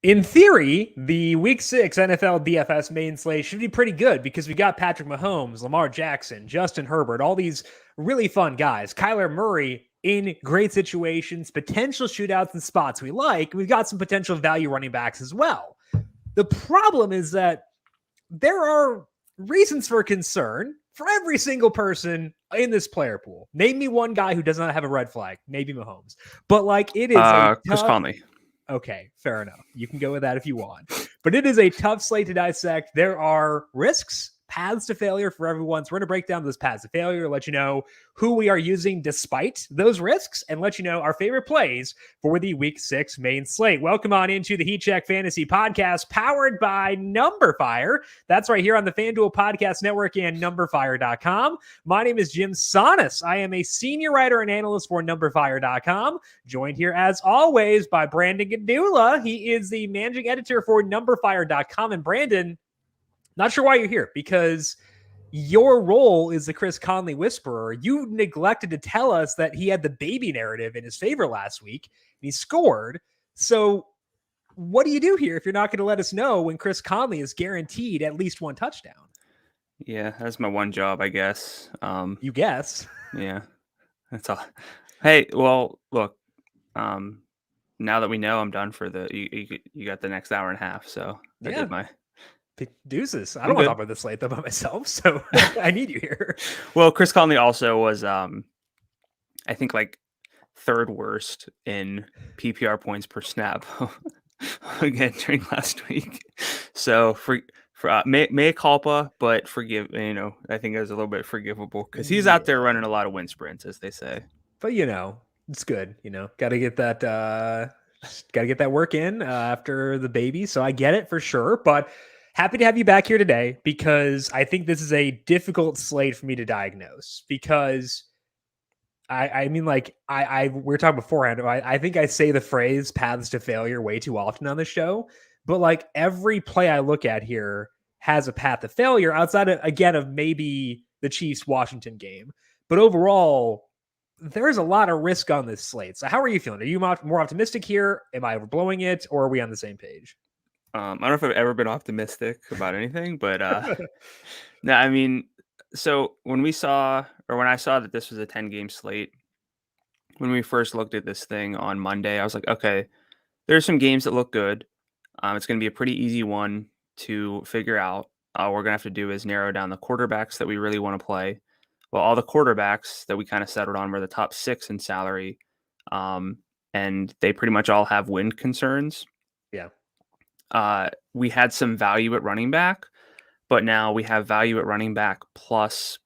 In theory, the Week 6 NFL DFS main slate should be pretty good because we got Patrick Mahomes, Lamar Jackson, Justin Herbert, all these really fun guys. Kyler Murray in great situations, potential shootouts and spots we like. We've got some potential value running backs as well. The problem is that there are reasons for concern for every single person in this player pool. Name me one guy who does not have a red flag. Maybe Mahomes. But like it is a Chris tough... Conley. Okay, fair enough. You can go with that if you want. But it is a tough slate to dissect. There are risks, paths to failure for everyone. So we're going to break down those paths to failure, let you know who we are using despite those risks, and let you know our favorite plays for the Week 6 main slate. Welcome on into the Heat Check Fantasy Podcast, powered by numberFire. That's right here on the FanDuel Podcast Network and numberFire.com. My name is Jim Sonis. I am a senior writer and analyst for numberFire.com. Joined here, as always, by Brandon Gadula. He is the managing editor for numberFire.com. And Brandon, not sure why you're here, because your role is the Chris Conley whisperer. You neglected to tell us that he had the baby narrative in his favor last week, and he scored. So what do you do here if you're not going to let us know when Chris Conley is guaranteed at least one touchdown? Yeah, that's my one job, I guess. You guess. Yeah, that's all. Hey, well, look, now that we know, I'm done for you got the next hour and a half, so I did my... Deuces. I don't want to talk about this slate though by myself, so I need you here. Well, Chris Conley also was, I think, like third worst in PPR points per snap again during last week. So for mea culpa, but forgive. I think it was a little bit forgivable because he's out there running a lot of wind sprints, as they say. But it's good. Got to get that work in after the baby. So I get it for sure, but. Happy to have you back here today because I think this is a difficult slate for me to diagnose because we're talking beforehand. I think I say the phrase paths to failure way too often on the show, but like every play I look at here has a path to failure outside of maybe the Chiefs Washington game. But overall, there's a lot of risk on this slate. So how are you feeling? Are you more optimistic here? Am I overblowing it, or are we on the same page? I don't know if I've ever been optimistic about anything, but no, I mean, so when I saw that this was a 10-game slate, when we first looked at this thing on Monday, I was like, okay, there's some games that look good. It's going to be a pretty easy one to figure out. All we're going to have to do is narrow down the quarterbacks that we really want to play. Well, all the quarterbacks that we kind of settled on were the top 6 in salary, and they pretty much all have win concerns. Yeah. We had some value at running back, but now we have value at running back plus,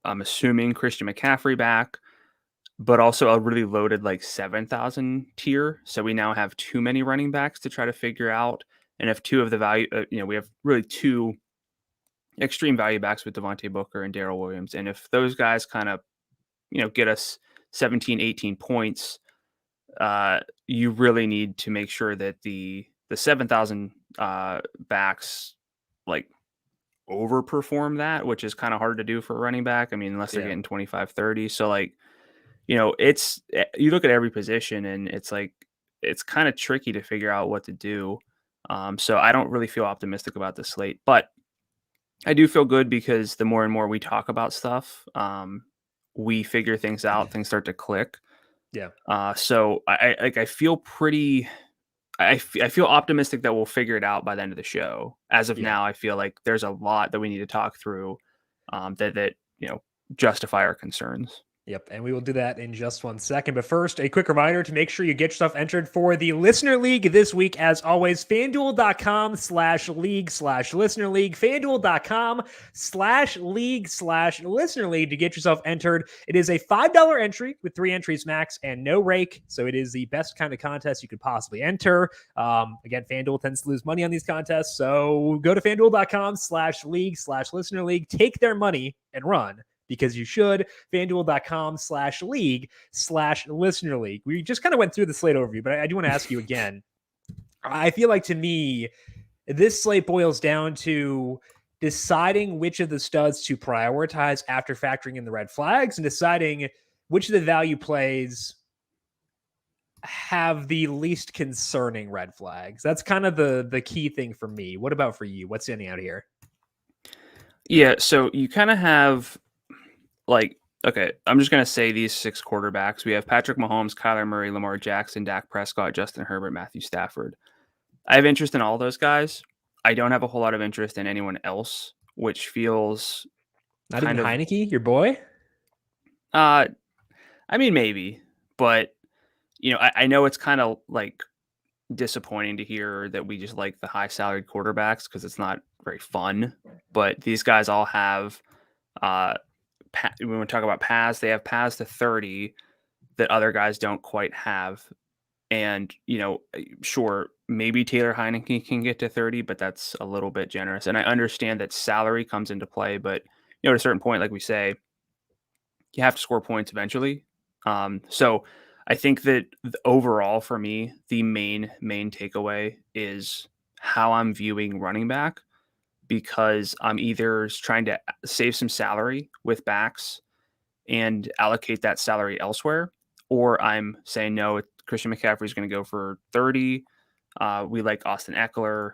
I'm assuming Christian McCaffrey back, but also a really loaded like 7,000 tier. So we now have too many running backs to try to figure out. And if two of the value, we have really 2 extreme value backs with Devontae Booker and Darrell Williams. And if those guys kind of, get us 17, 18 points, you really need to make sure that the 7,000 backs like overperform that, which is kind of hard to do for a running back. I mean, unless they're getting 25, 30. So like, it's, you look at every position and it's like, it's kind of tricky to figure out what to do. So I don't really feel optimistic about the slate, but I do feel good because the more and more we talk about stuff, we figure things out, things start to click. Yeah. So I feel pretty, I feel optimistic that we'll figure it out by the end of the show. As of now, I feel like there's a lot that we need to talk through that justify our concerns. Yep, and we will do that in just 1 second. But first, a quick reminder to make sure you get yourself entered for the Listener League this week. As always, FanDuel.com/league/Listener League. FanDuel.com/league/Listener League to get yourself entered. It is a $5 entry with 3 entries max and no rake. So it is the best kind of contest you could possibly enter. Again, FanDuel tends to lose money on these contests. So go to FanDuel.com/league/Listener League. Take their money and run. Because you should. FanDuel.com/league/Listener League. We just kind of went through the slate overview, but I do want to ask you again. I feel like to me, this slate boils down to deciding which of the studs to prioritize after factoring in the red flags and deciding which of the value plays have the least concerning red flags. That's kind of the key thing for me. What about for you? What's standing out here? Yeah, so you kind of have like, okay, I'm just going to say these 6 quarterbacks. We have Patrick Mahomes, Kyler Murray, Lamar Jackson, Dak Prescott, Justin Herbert, Matthew Stafford. I have interest in all those guys. I don't have a whole lot of interest in anyone else, which feels Not kind even of, Heineke, your boy? I mean, maybe, but I know it's kind of like disappointing to hear that we just like the high salaried quarterbacks because it's not very fun. But these guys all have, when we talk about paths, they have paths to 30 that other guys don't quite have. And, sure, maybe Taylor Heineke can get to 30, but that's a little bit generous. And I understand that salary comes into play, but, at a certain point, like we say, you have to score points eventually. So I think that overall for me, the main takeaway is how I'm viewing running back, because I'm either trying to save some salary with backs and allocate that salary elsewhere, or I'm saying, no, Christian McCaffrey is going to go for 30. We like Austin Eckler.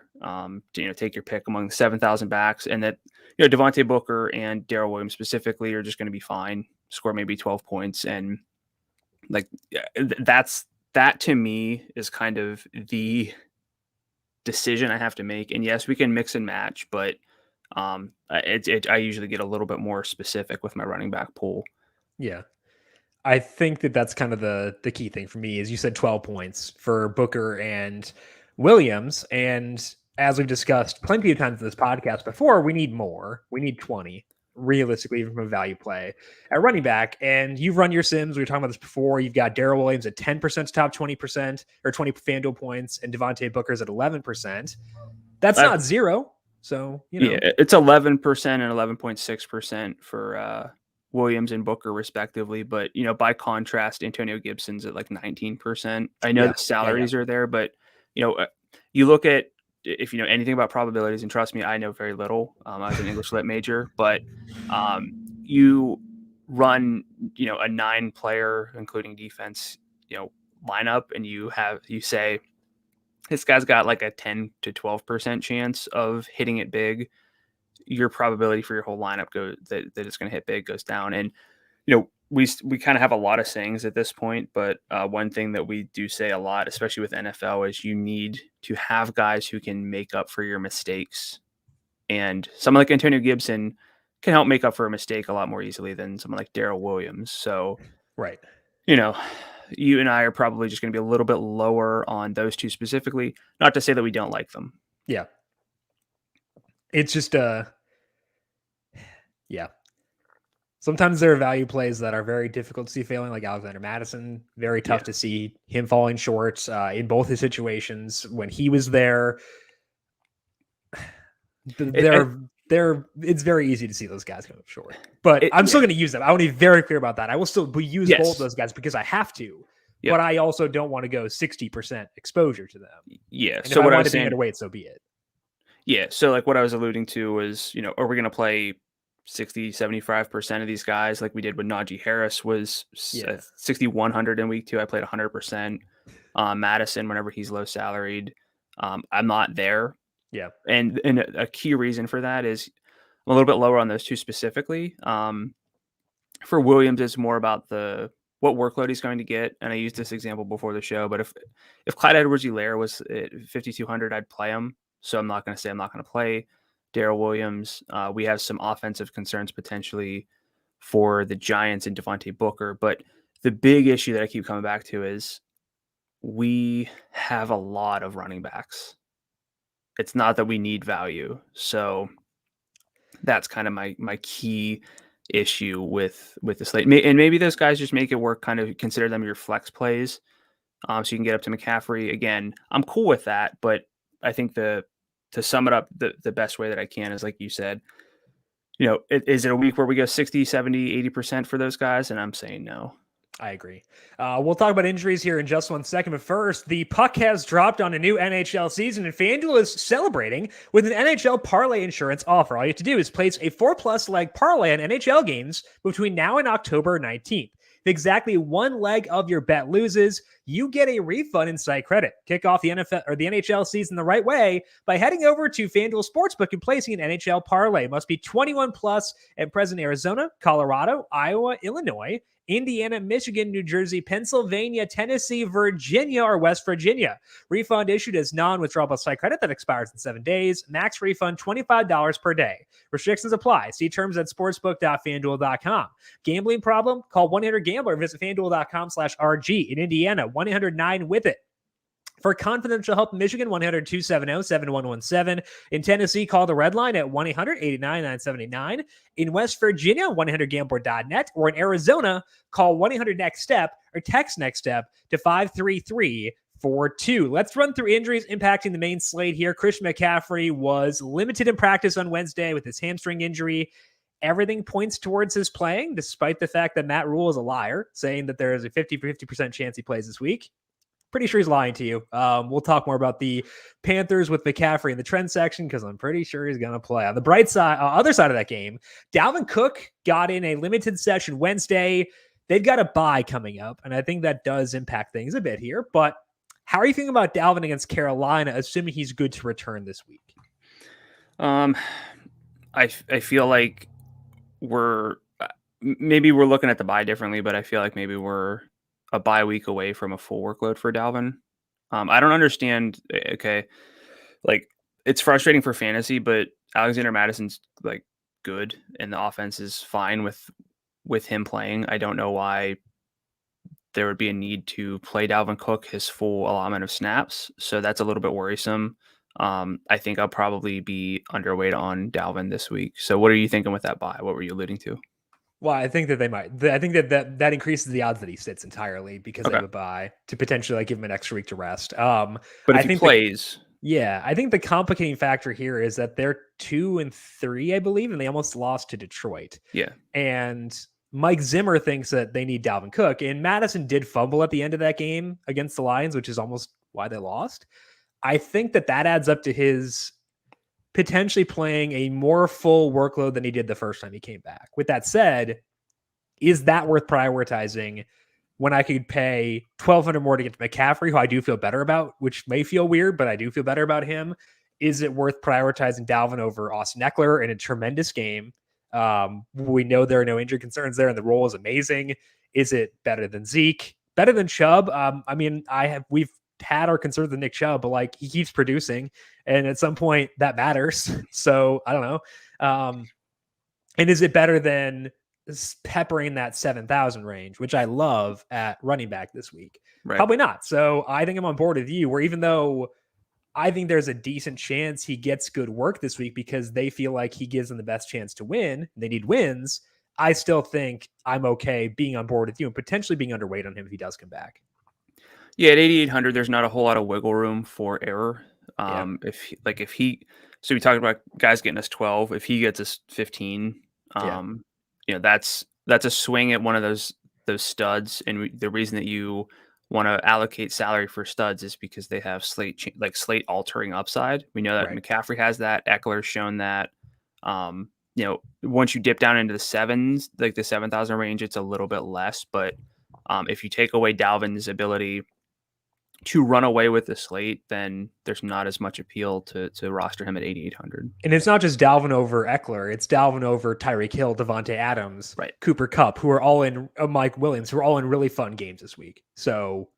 Take your pick among the 7,000 backs, and that Devontae Booker and Darrell Williams specifically are just going to be fine, score maybe 12 points, and like that to me is kind of the decision I have to make. And yes, we can mix and match, but I usually get a little bit more specific with my running back pool. Yeah. I think that's kind of the key thing for me is you said 12 points for Booker and Williams. And as we've discussed plenty of times in this podcast before, we need more. We need 20, realistically, even from a value play at running back. And you've run your sims. We were talking about this before. You've got Darrell Williams at 10% top 20% or 20 FanDuel points, and Devontae Booker's at 11%. That's not zero. So, Yeah, it's 11% and 11.6% for Williams and Booker respectively. But, by contrast, Antonio Gibson's at like 19%. I know the salaries are there, but, you look at, if you know anything about probabilities, and trust me, I know very little. I was an English lit major, but you run, a 9-player, including defense, lineup, and you say, this guy's got like a 10 to 12% chance of hitting it big. Your probability for your whole lineup that it's going to hit big goes down. And, we kind of have a lot of sayings at this point, but one thing that we do say a lot, especially with NFL, is you need to have guys who can make up for your mistakes. And someone like Antonio Gibson can help make up for a mistake a lot more easily than someone like Darrell Williams. So, right. You and I are probably just going to be a little bit lower on those two specifically. Not to say that we don't like them. Yeah. It's just, yeah. Sometimes there are value plays that are very difficult to see failing, like Alexander Mattison. Very tough to see him falling short in both his situations when he was there. It's very easy to see those guys come up short, but I'm still going to use them. I want to be very clear about that. I will still use both those guys because I have to, but I also don't want to go 60% exposure to them. Yeah. And so if what I I want was to be saying, underweight, so be it. Yeah. So like what I was alluding to was, are we going to play 60, 75% of these guys like we did with Najee Harris was 6,100 in week 2. I played 100%. Madison, whenever he's low salaried, I'm not there. Yeah. And a key reason for that is I'm a little bit lower on those two specifically. For Williams, it's more about what workload he's going to get. And I used this example before the show, but if Clyde Edwards-Helaire was at 5,200, I'd play him. So I'm not going to say I'm not going to play Darrell Williams. We have some offensive concerns potentially for the Giants and Devontae Booker. But the big issue that I keep coming back to is we have a lot of running backs. It's not that we need value. So that's kind of my key issue with the slate. And maybe those guys just make it work, kind of consider them your flex plays. So you can get up to McCaffrey. Again, I'm cool with that, but I think to sum it up, the best way that I can is, like you said, is it a week where we go 60, 70, 80% for those guys? And I'm saying no. I agree. We'll talk about injuries here in just one second. But first, the puck has dropped on a new NHL season, and FanDuel is celebrating with an NHL parlay insurance offer. All you have to do is place a 4+ leg parlay on NHL games between now and October 19th. If exactly one leg of your bet loses, you get a refund in site credit. Kick off the NFL or the NHL season the right way by heading over to FanDuel Sportsbook and placing an NHL parlay. Must be 21 plus and present in Arizona, Colorado, Iowa, Illinois, Indiana, Michigan, New Jersey, Pennsylvania, Tennessee, Virginia, or West Virginia. Refund issued as non-withdrawable site credit that expires in 7 days. Max refund $25 per day. Restrictions apply. See terms at sportsbook.fanduel.com. Gambling problem? Call 1-800-GAMBLER. Visit fanduel.com/RG. In Indiana, 1-800-9-WITH-IT. For confidential help in Michigan, 1-800-270-7117. In Tennessee, call the Red Line at 1-800-899-979. In West Virginia, 1-800-GAMBLER.net. Or in Arizona, call 1-800-NEXT-STEP or text NEXT STEP to 53342. Let's run through injuries impacting the main slate here. Christian McCaffrey was limited in practice on Wednesday with his hamstring injury. Everything points towards his playing, despite the fact that Matt Rule is a liar, saying that there is a 50% chance he plays this week. Pretty sure he's lying to you. We'll talk more about the Panthers with McCaffrey in the trend section because I'm pretty sure he's going to play. On the bright side, other side of that game, Dalvin Cook got in a limited session Wednesday. They've got a bye coming up, and I think that does impact things a bit here. But how are you thinking about Dalvin against Carolina, assuming he's good to return this week? I feel like maybe we're looking at the bye differently, but I feel like maybe we're a bye week away from a full workload for Dalvin. I don't understand. Okay. Like, it's frustrating for fantasy, but Alexander Madison's like good and the offense is fine with him playing. I don't know why there would be a need to play Dalvin Cook his full allotment of snaps. So that's a little bit worrisome. I think I'll probably be underweight on Dalvin this week. So what are you thinking with that bye? What were you alluding to? Well, I think that they might. I think that increases the odds that he sits entirely because they have a bye to potentially give him an extra week to rest. But if he plays, I think the complicating factor here is that they're 2-3, I believe, and they almost lost to Detroit. Yeah, and Mike Zimmer thinks that they need Dalvin Cook, and Madison did fumble at the end of that game against the Lions, which is almost why they lost. I think that adds up to his potentially playing a more full workload than he did the first time he came back. With that said, is that worth prioritizing when I could pay $1,200 more to get to McCaffrey, who I do feel better about, which may feel weird, but I do feel better about him? Is it worth prioritizing Dalvin over Austin Eckler in a tremendous game? We know there are no injury concerns there, and the role is amazing. Is it better than Zeke? Better than Chubb? We've had our concerns with Nick Chubb, but like he keeps producing, and at some point that matters. So I don't know. And is it better than peppering that 7,000 range, which I love at running back this week? Right. Probably not. So I think I'm on board with you, where even though I think there's a decent chance he gets good work this week because they feel like he gives them the best chance to win, they need wins, I still think I'm okay being on board with you and potentially being underweight on him if he does come back. Yeah, at 8,800, there's not a whole lot of wiggle room for error. So we talked about guys getting us 12. If he gets us 15, that's a swing at one of those studs. And the reason that you want to allocate salary for studs is because they have slate altering upside. We know that McCaffrey has that. Eckler's shown that. Once you dip down into the sevens, like the 7,000 range, it's a little bit less. But if you take away Dalvin's ability to run away with the slate, then there's not as much appeal to roster him at 8,800. And it's not just Dalvin over Eckler. It's Dalvin over Tyreek Hill, Devontae Adams, Cooper Kupp, who are all in Mike Williams, who are all in really fun games this week. So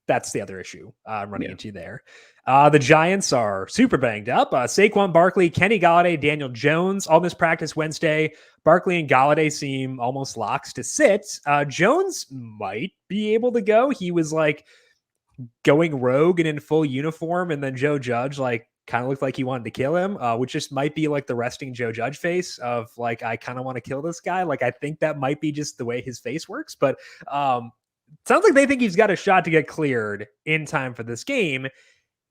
that's the other issue I'm running into there. The Giants are super banged up. Saquon Barkley, Kenny Golladay, Daniel Jones all missed practice Wednesday. Barkley and Golladay seem almost locks to sit. Jones might be able to go. He was like going rogue and in full uniform, and then Joe Judge kind of looked like he wanted to kill him, which just might be like the resting Joe Judge face of like, I kind of want to kill this guy. Like, I think that might be just the way his face works, but sounds like they think he's got a shot to get cleared in time for this game.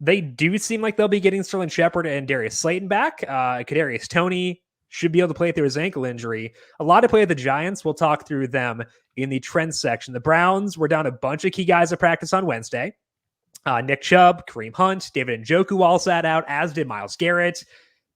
They do seem like they'll be getting Sterling Shepard and Darius Slayton back. Kadarius Toney should be able to play through his ankle injury. A lot to play at the Giants. We'll talk through them in the trend section. The Browns were down a bunch of key guys at practice on Wednesday. Nick Chubb, Kareem Hunt, David Njoku all sat out, as did Myles Garrett.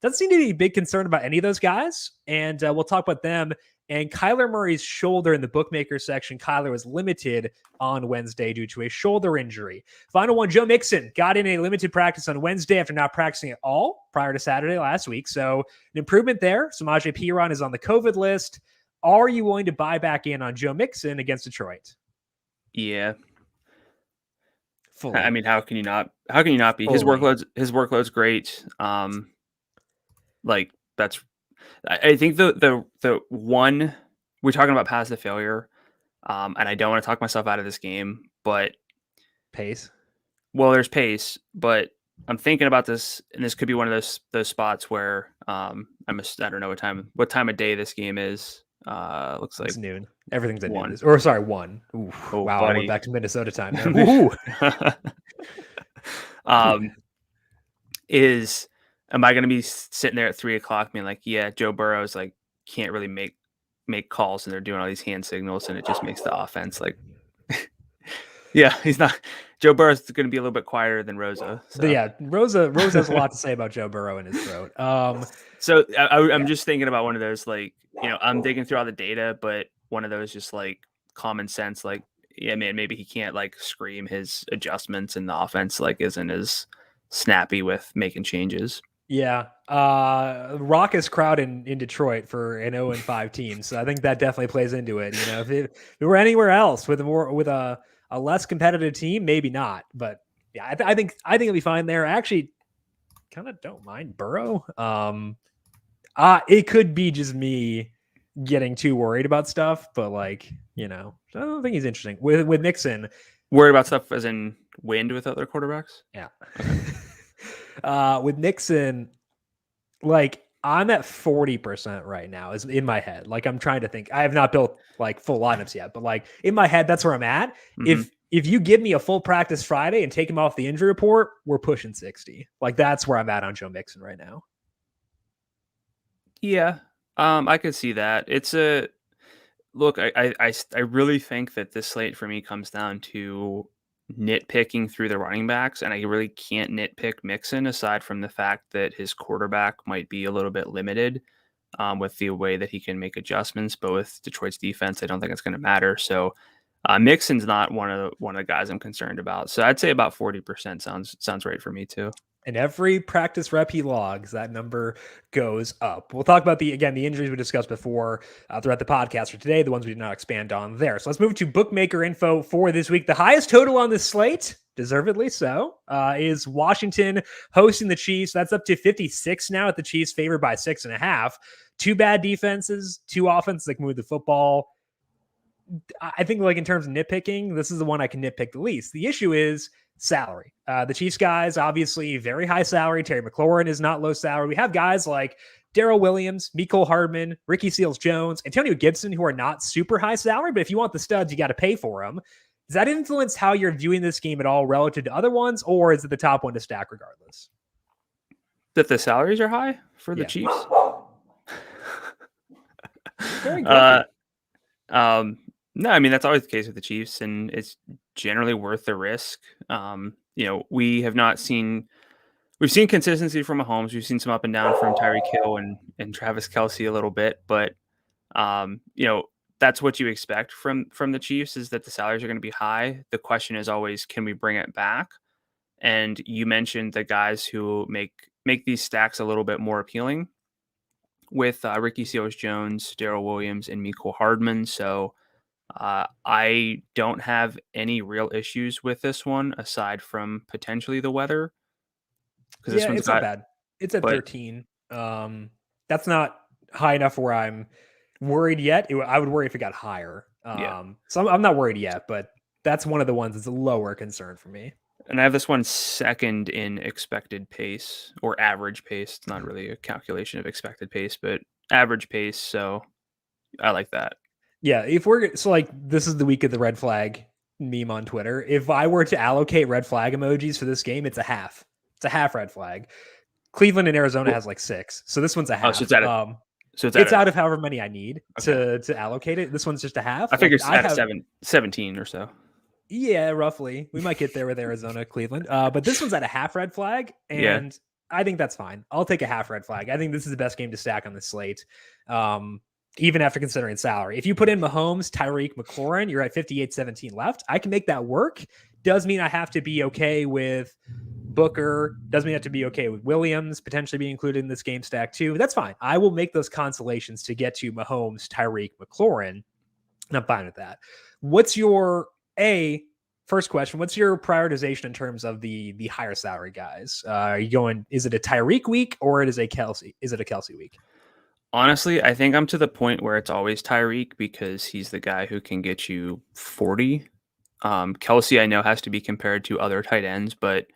Doesn't seem to be a big concern about any of those guys, and we'll talk about them And Kyler Murray's shoulder in the bookmaker section, Kyler was limited on Wednesday due to a shoulder injury. Final one, Joe Mixon got in a limited practice on Wednesday after not practicing at all prior to Saturday last week. So an improvement there. Samaje Perine is on the COVID list. Are you willing to buy back in on Joe Mixon against Detroit? Yeah. Fully. I mean, how can you not be? His workload's great. Like that's, I think the one, we're talking about pass to failure. And I don't want to talk myself out of this game, but pace. Well, there's pace, but I'm thinking about this, and this could be one of those spots where I don't know what time of day this game is. Looks like it's noon. Everything's at 1. noon. Or sorry, 1. Ooh, oh, wow, buddy. I went back to Minnesota time now. Am I going to be sitting there at 3:00 being like, yeah, Joe Burrow's like can't really make calls, and they're doing all these hand signals, and it just makes the offense like. Yeah, he's not. Joe Burrow's going to be a little bit quieter than Rosa. So. But yeah, Rosa has a lot to say about Joe Burrow in his throat. So I'm just thinking about one of those, like, I'm digging through all the data, but one of those just like common sense, like, yeah, man, maybe he can't like scream his adjustments, and the offense like isn't as snappy with making changes. Yeah, raucous crowd in Detroit for an 0-5 team, so I think that definitely plays into it. If it were anywhere else with a less competitive team, maybe not. But yeah, I think it'll be fine there. I actually kind of don't mind Burrow. It could be just me getting too worried about stuff, but like, I don't think he's interesting. With Mixon. Worried about stuff as in wind with other quarterbacks? Yeah. With Mixon, like I'm at 40% right now is in my head. Like I'm trying to think. I have not built like full lineups yet, but like in my head, that's where I'm at. Mm-hmm. If you give me a full practice Friday and take him off the injury report, we're pushing 60. Like that's where I'm at on Joe Mixon right now. Yeah. I could see that. It's a look, I really think that this slate for me comes down to nitpicking through the running backs, and I really can't nitpick Mixon aside from the fact that his quarterback might be a little bit limited with the way that he can make adjustments, but with Detroit's defense, I don't think it's going to matter. So Mixon's not one of the guys I'm concerned about. So I'd say about 40% sounds right for me too. And every practice rep he logs, that number goes up. We'll talk about the injuries we discussed before throughout the podcast for today, the ones we did not expand on there. So let's move to bookmaker info for this week. The highest total on this slate, deservedly so, is Washington hosting the Chiefs. That's up to 56 now at the Chiefs, favored by 6.5. Two bad defenses, two offenses that can move the football. I think like in terms of nitpicking, this is the one I can nitpick the least. The issue is salary. The Chiefs guys, obviously very high salary. Terry McLaurin is not low salary. We have guys like Darrell Williams, Mecole Hardman, Ricky Seals-Jones, Antonio Gibson, who are not super high salary, but if you want the studs, you got to pay for them. Does that influence how you're viewing this game at all relative to other ones, or is it the top one to stack regardless? That the salaries are high for the Chiefs? Very good. No, I mean, that's always the case with the Chiefs, and it's generally worth the risk. We've seen consistency from Mahomes. We've seen some up and down from Tyreek Hill and Travis Kelce a little bit, but that's what you expect from the Chiefs, is that the salaries are going to be high. The question is always, can we bring it back? And you mentioned the guys who make these stacks a little bit more appealing with Ricky Seals-Jones, Darrell Williams, and Mecole Hardman. So I don't have any real issues with this one aside from potentially the weather. Yeah, it's not bad. It's at 13. That's not high enough where I'm worried yet. I would worry if it got higher. So I'm not worried yet, but that's one of the ones that's a lower concern for me. And I have this one second in expected pace or average pace. It's not really a calculation of expected pace, but average pace. So I like that. Yeah, this is the week of the red flag meme on Twitter. If I were to allocate red flag emojis for this game, it's a half. It's a half red flag. Cleveland and Arizona has like 6, so this one's a half. Oh, so it's out of however many I need to allocate it. This one's just a half. I figure it's out of 17 or so. Yeah, roughly. We might get there with Arizona, Cleveland. But this one's at a half red flag, and I think that's fine. I'll take a half red flag. I think this is the best game to stack on the slate. even after considering salary. If you put in Mahomes, Tyreek, McLaurin, you're at 58-17 left. I can make that work. Does mean I have to be okay with Booker. Does mean I have to be okay with Williams potentially being included in this game stack too. That's fine. I will make those consolations to get to Mahomes, Tyreek, McLaurin. And I'm fine with that. What's your first question? What's your prioritization in terms of the higher salary guys? Are you going? Is it a Tyreek week or is it a Kelsey week? Honestly, I think I'm to the point where it's always Tyreek because he's the guy who can get you 40. Kelsey, I know, has to be compared to other tight ends, but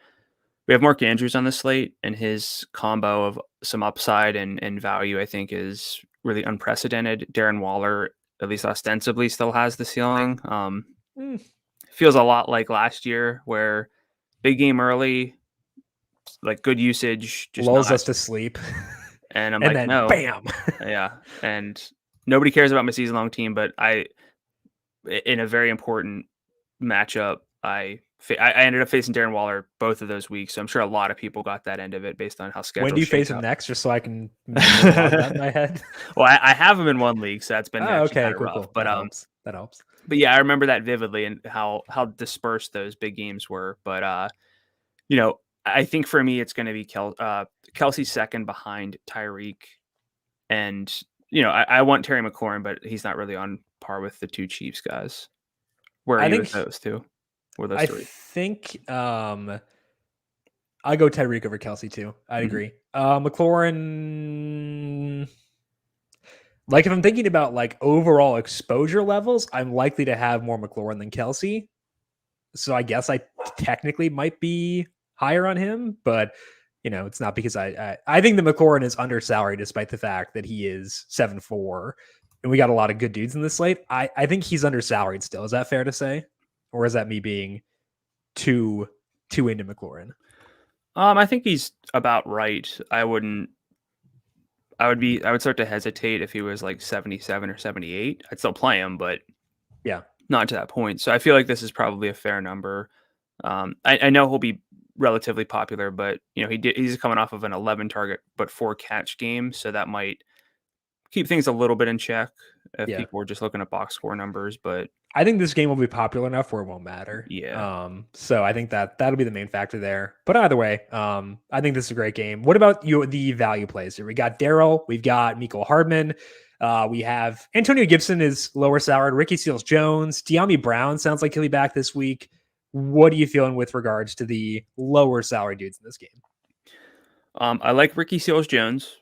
we have Mark Andrews on the slate, and his combo of some upside and value, I think, is really unprecedented. Darren Waller, at least ostensibly, still has the ceiling. Feels a lot like last year where big game early, like good usage, just lulls us to sleep. And I'm and like, then, no. Bam. Yeah. And nobody cares about my season-long team, but in a very important matchup, I ended up facing Darren Waller both of those weeks. So I'm sure a lot of people got that end of it based on how scheduled. When do you face him next? Just so I can that in my head. Well, I have him in one league, so that's been okay, cool, rough. Cool. But that helps. But yeah, I remember that vividly and how dispersed those big games were. But I think for me, it's going to be Kelsey second behind Tyreek. And, I want Terry McLaurin, but he's not really on par with the two Chiefs guys. Where are you with those two? Or those three? I think I go Tyreek over Kelsey too. I'd agree. McLaurin, like if I'm thinking about like overall exposure levels, I'm likely to have more McLaurin than Kelsey. So I guess I technically might be higher on him, but it's not because I think the McLaurin is under salary despite the fact that he is 7'4", and we got a lot of good dudes in this slate. I think he's under salaried still. Is that fair to say? Or is that me being too into McLaurin? I think he's about right. I would start to hesitate if he was like 77 or 78. I'd still play him, but yeah, not to that point. So I feel like this is probably a fair number. I know he'll be relatively popular, but he's coming off of an 11 target but 4 catch game, so that might keep things a little bit in check if people are just looking at box score numbers. But I think this game will be popular enough where it won't matter. Yeah. So I think that'll be the main factor there. But either way, I think this is a great game. What about the value plays here? We got Darrell, we've got Mecole Hardman. We have Antonio Gibson is lower salaried. Ricky Seals-Jones, De'Ami Brown sounds like he'll be back this week. What are you feeling with regards to the lower salary dudes in this game? I like Ricky Seals-Jones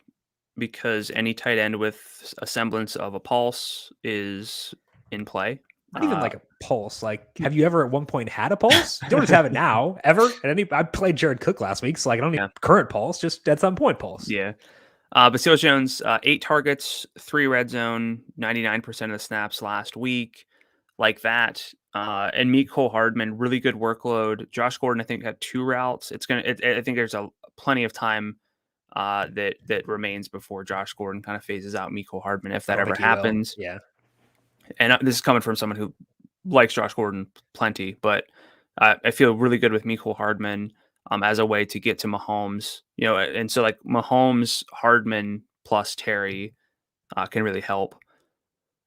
because any tight end with a semblance of a pulse is in play. Not even like a pulse. Like, have you ever at one point had a pulse? You don't just have it now, ever. I played Jared Cook last week, so like I don't need a current pulse, just at some point pulse. Yeah. But Seals-Jones, 8 targets, 3 red zone, 99% of the snaps last week, like that. And Mecole Hardman, really good workload. Josh Gordon, I think, had 2 routes. I think there's plenty of time that remains before Josh Gordon kind of phases out Mecole Hardman, if that ever happens. Yeah. And this is coming from someone who likes Josh Gordon plenty, but I feel really good with Mecole Hardman as a way to get to Mahomes, and so like Mahomes, Hardman plus Terry can really help.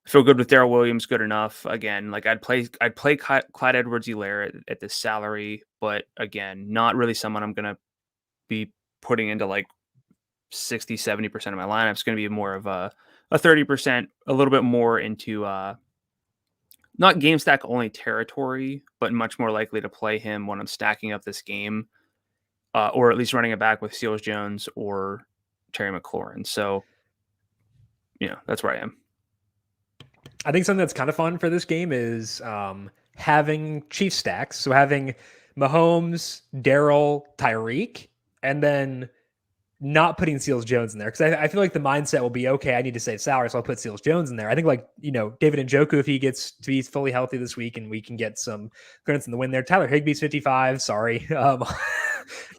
I feel good with Darrell Williams, good enough. Again, like I'd play Clyde Edwards-Helaire at this salary, but again, not really someone I'm going to be putting into like 60, 70% of my lineup. It's going to be more of a 30%, a little bit more into not game stack only territory, but much more likely to play him when I'm stacking up this game, or at least running it back with Seals-Jones or Terry McLaurin. So, that's where I am. I think something that's kind of fun for this game is having Chief stacks. So having Mahomes, Darrell, Tyreek, and then not putting Seals-Jones in there. Because I feel like the mindset will be, okay, I need to save salary, so I'll put Seals-Jones in there. I think David Njoku, if he gets to be fully healthy this week and we can get some credits in the win there. Tyler Higbee's 55. Sorry.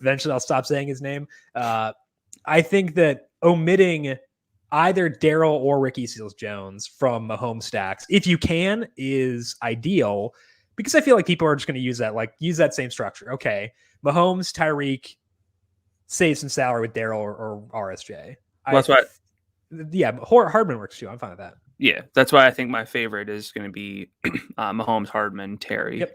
Eventually I'll stop saying his name. I think that omitting either Darrell or Ricky Seals-Jones from Mahomes stacks, if you can, is ideal, because I feel like people are just going to use that same structure. Okay, Mahomes, Tyreek, save some salary with Darrell or RSJ. Well, that's right. Yeah, Hardman works too. I'm fine with that. Yeah, that's why I think my favorite is going to be Mahomes, Hardman, Terry. Yep.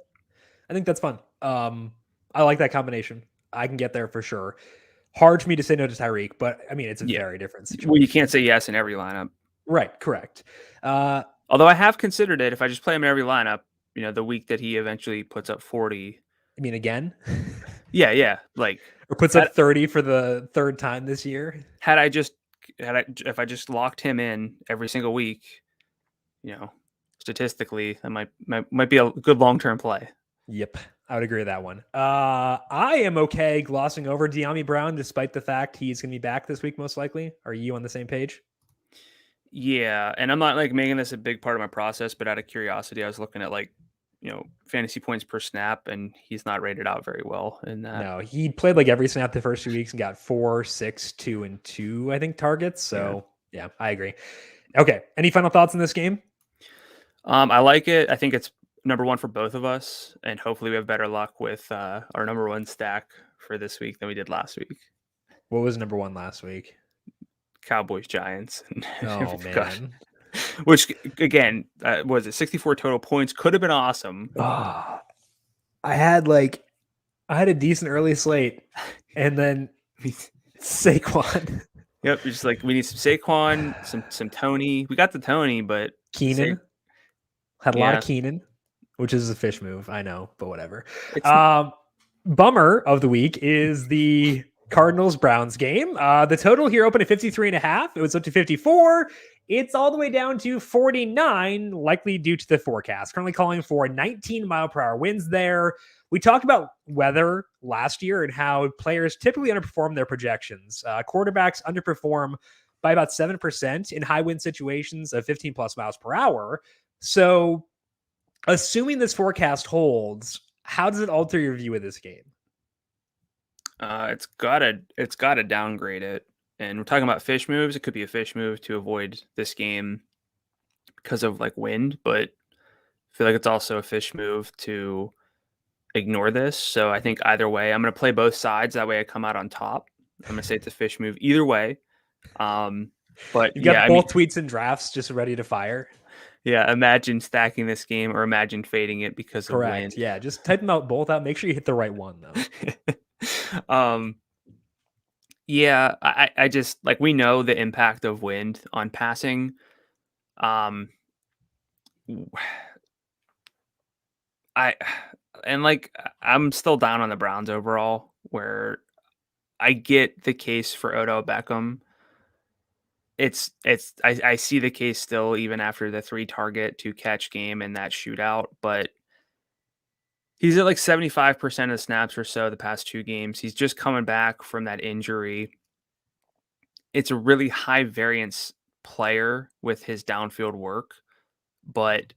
I think that's fun. I like that combination. I can get there for sure. Hard for me to say no to Tyreek, but I mean, it's a very different situation. Well, you can't say yes in every lineup. Right, correct. Although I have considered it, if I just play him in every lineup, the week that he eventually puts up 40. I mean, again? Yeah. Like, or puts up 30 for the third time this year. If I just locked him in every single week, statistically, that might be a good long-term play. Yep. I would agree with that one. I am okay glossing over De'Ami Brown, despite the fact he's going to be back this week, most likely. Are you on the same page? Yeah. And I'm not like making this a big part of my process, but out of curiosity, I was looking at fantasy points per snap, and he's not rated out very well in that. No, he played like every snap the first 2 weeks and got 4, 6, 2, and 2, I think, targets. So yeah, I agree. Okay. Any final thoughts on this game? I like it. I think it's number one for both of us, and hopefully we have better luck with our number one stack for this week than we did last week. What was number one last week? Cowboys, Giants. Oh, man. Which, again, was it 64 total points? Could have been awesome. I had a decent early slate, and then Saquon. Yep, just like we need some Saquon, some Tony. We got the Tony, but Keenan had a lot of Keenan, which is a fish move, I know, but whatever. Bummer of the week is the Cardinals-Browns game. The total here opened at 53.5. It was up to 54. It's all the way down to 49, likely due to the forecast. Currently calling for 19-mile-per-hour winds there. We talked about weather last year and how players typically underperform their projections. Quarterbacks underperform by about 7% in high wind situations of 15-plus miles per hour. So, assuming this forecast holds, how does it alter your view of this game? It's gotta downgrade it. And we're talking about fish moves. It could be a fish move to avoid this game because of wind, but I feel like it's also a fish move to ignore this. So I think either way, I'm going to play both sides. That way I come out on top. I'm going to say it's a fish move either way. But you've got both tweets and drafts just ready to fire. Yeah, imagine stacking this game or imagine fading it because of wind. Yeah, just type them out both out. Make sure you hit the right one though. Yeah, I just we know the impact of wind on passing. I'm still down on the Browns overall, where I get the case for Odell Beckham. I see the case still even after the 3 target 2 catch game in that shootout, but he's at 75% of snaps or so the past 2 games. He's just coming back from that injury. It's a really high variance player with his downfield work, but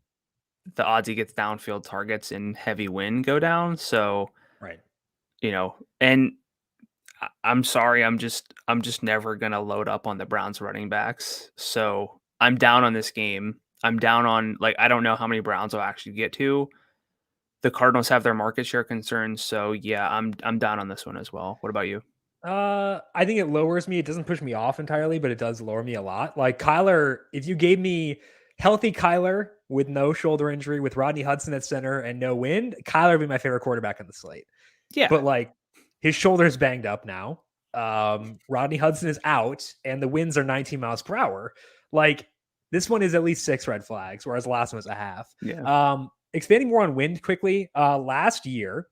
the odds he gets downfield targets in heavy wind go down. So, right. And I'm sorry, I'm just never going to load up on the Browns running backs. So I'm down on this game. I'm down on I don't know how many Browns I'll actually get to. The Cardinals have their market share concerns. So yeah, I'm down on this one as well. What about you? I think it lowers me. It doesn't push me off entirely, but it does lower me a lot. Kyler, if you gave me healthy Kyler with no shoulder injury, with Rodney Hudson at center and no wind, Kyler would be my favorite quarterback on the slate. Yeah. But his shoulder's banged up now. Rodney Hudson is out and the winds are 19 miles per hour. This one is at least 6 red flags, whereas the last one was a half. Yeah. Expanding more on wind quickly. Last year,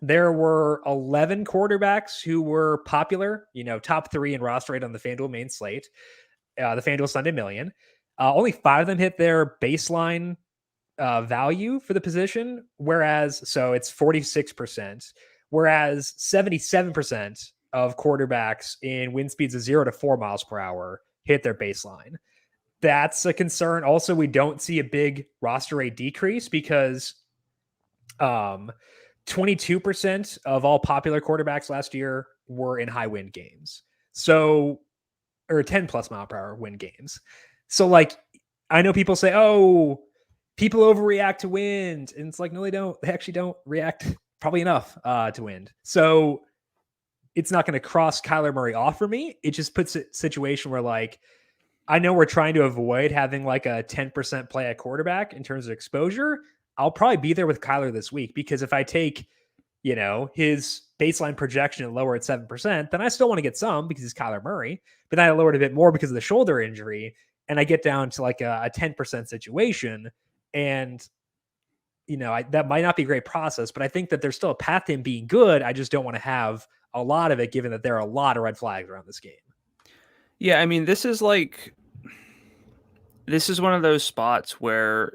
there were 11 quarterbacks who were popular, top 3 in roster rate on the FanDuel main slate, the FanDuel Sunday Million. Only 5 of them hit their baseline value for the position, so it's 46%, whereas 77% of quarterbacks in wind speeds of 0 to 4 miles per hour hit their baseline. That's a concern. Also, we don't see a big roster rate decrease because 22% of all popular quarterbacks last year were in high wind games. So, or 10 plus mile per hour wind games. So I know people say, oh, people overreact to wind. And it's no, they don't. They actually don't react probably enough to wind. So it's not going to cross Kyler Murray off for me. It just puts a situation where I know we're trying to avoid having like a 10% play at quarterback in terms of exposure. I'll probably be there with Kyler this week because if I take, his baseline projection and lower at 7%, then I still want to get some because he's Kyler Murray, but then I lowered a bit more because of the shoulder injury and I get down to like a 10% situation. And, that might not be a great process, but I think that there's still a path to him being good. I just don't want to have a lot of it given that there are a lot of red flags around this game. Yeah, I mean, this is one of those spots where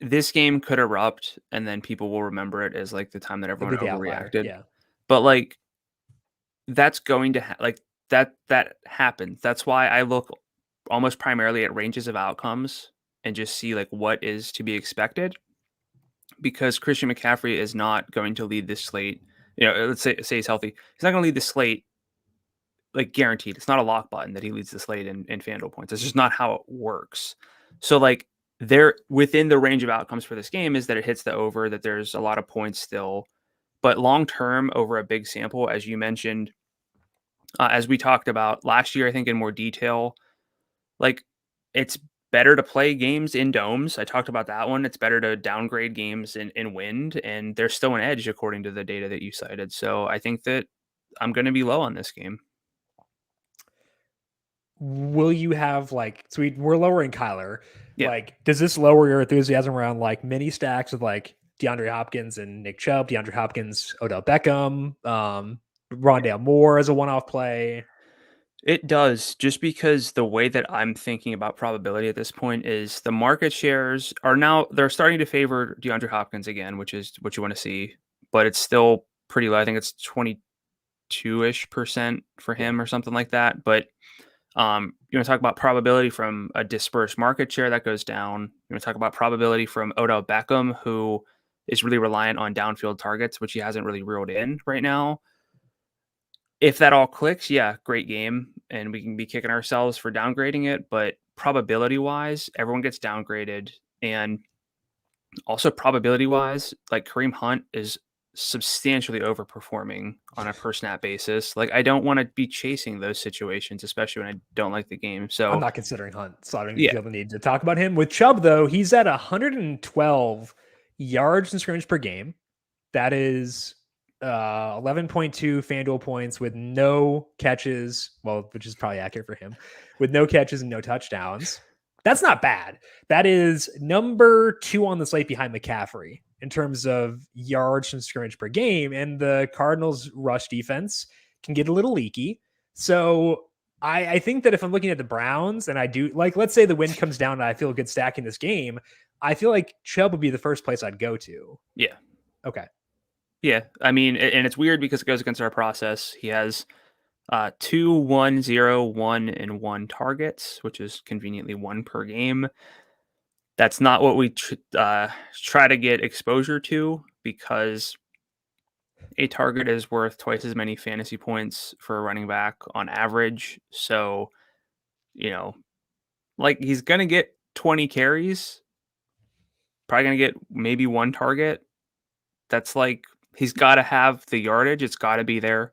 this game could erupt and then people will remember it as like the time that It'll everyone be the outlier. overreacted. Yeah. But like that's going to that happens. That's why I look almost primarily at ranges of outcomes and just see like what is to be expected, because Christian McCaffrey is not going to lead this slate. Let's say he's healthy. He's not going to lead the slate like guaranteed. It's not a lock button that he leads the slate in FanDuel points. It's just not how it works. So like they're within the range of outcomes for this game is that it hits the over, that there's a lot of points still, but long term over a big sample, as you mentioned, as we talked about last year, I think in more detail, like it's better to play games in domes. I talked about that one. It's better to downgrade games in wind, and there's still an edge according to the data that you cited. So I think that I'm going to be low on this game. Will you have we're lowering Kyler. Yeah. Like, does this lower your enthusiasm around like mini stacks with like DeAndre Hopkins and Nick Chubb, DeAndre Hopkins, Odell Beckham, Rondale Moore as a one-off play? It does, just because the way that I'm thinking about probability at this point is the market shares they're starting to favor DeAndre Hopkins again, which is what you want to see, but it's still pretty low. I think it's 22-ish% for him or something like that. But you want to talk about probability from a dispersed market share that goes down. You want to talk about probability from Odell Beckham, who is really reliant on downfield targets, which he hasn't really reeled in right now. If that all clicks, yeah, great game. And we can be kicking ourselves for downgrading it. But probability wise, everyone gets downgraded. And also probability wise, like Kareem Hunt is substantially overperforming on a per snap basis. Like I don't want to be chasing those situations, especially when I don't like the game. So I'm not considering Hunt, so I don't feel the need to talk about him. With Chubb, though, he's at 112 yards in scrimmage per game. That is 11.2 FanDuel points with no catches. Well, which is probably accurate for him, with no catches and no touchdowns. That's not bad. That is number 2 on the slate behind McCaffrey in terms of yards from scrimmage per game. And the Cardinals rush defense can get a little leaky. So I think that if I'm looking at the Browns and I do let's say the wind comes down and I feel a good stack in this game, I feel like Chubb would be the first place I'd go to. Yeah. Okay. Yeah. I mean, and it's weird because it goes against our process. He has 2, 1, 0, 1, and 1 targets, which is conveniently 1 per game. That's not what we try to get exposure to, because a target is worth twice as many fantasy points for a running back on average. So, like he's going to get 20 carries, probably going to get maybe 1 target. That's like, he's got to have the yardage. It's got to be there.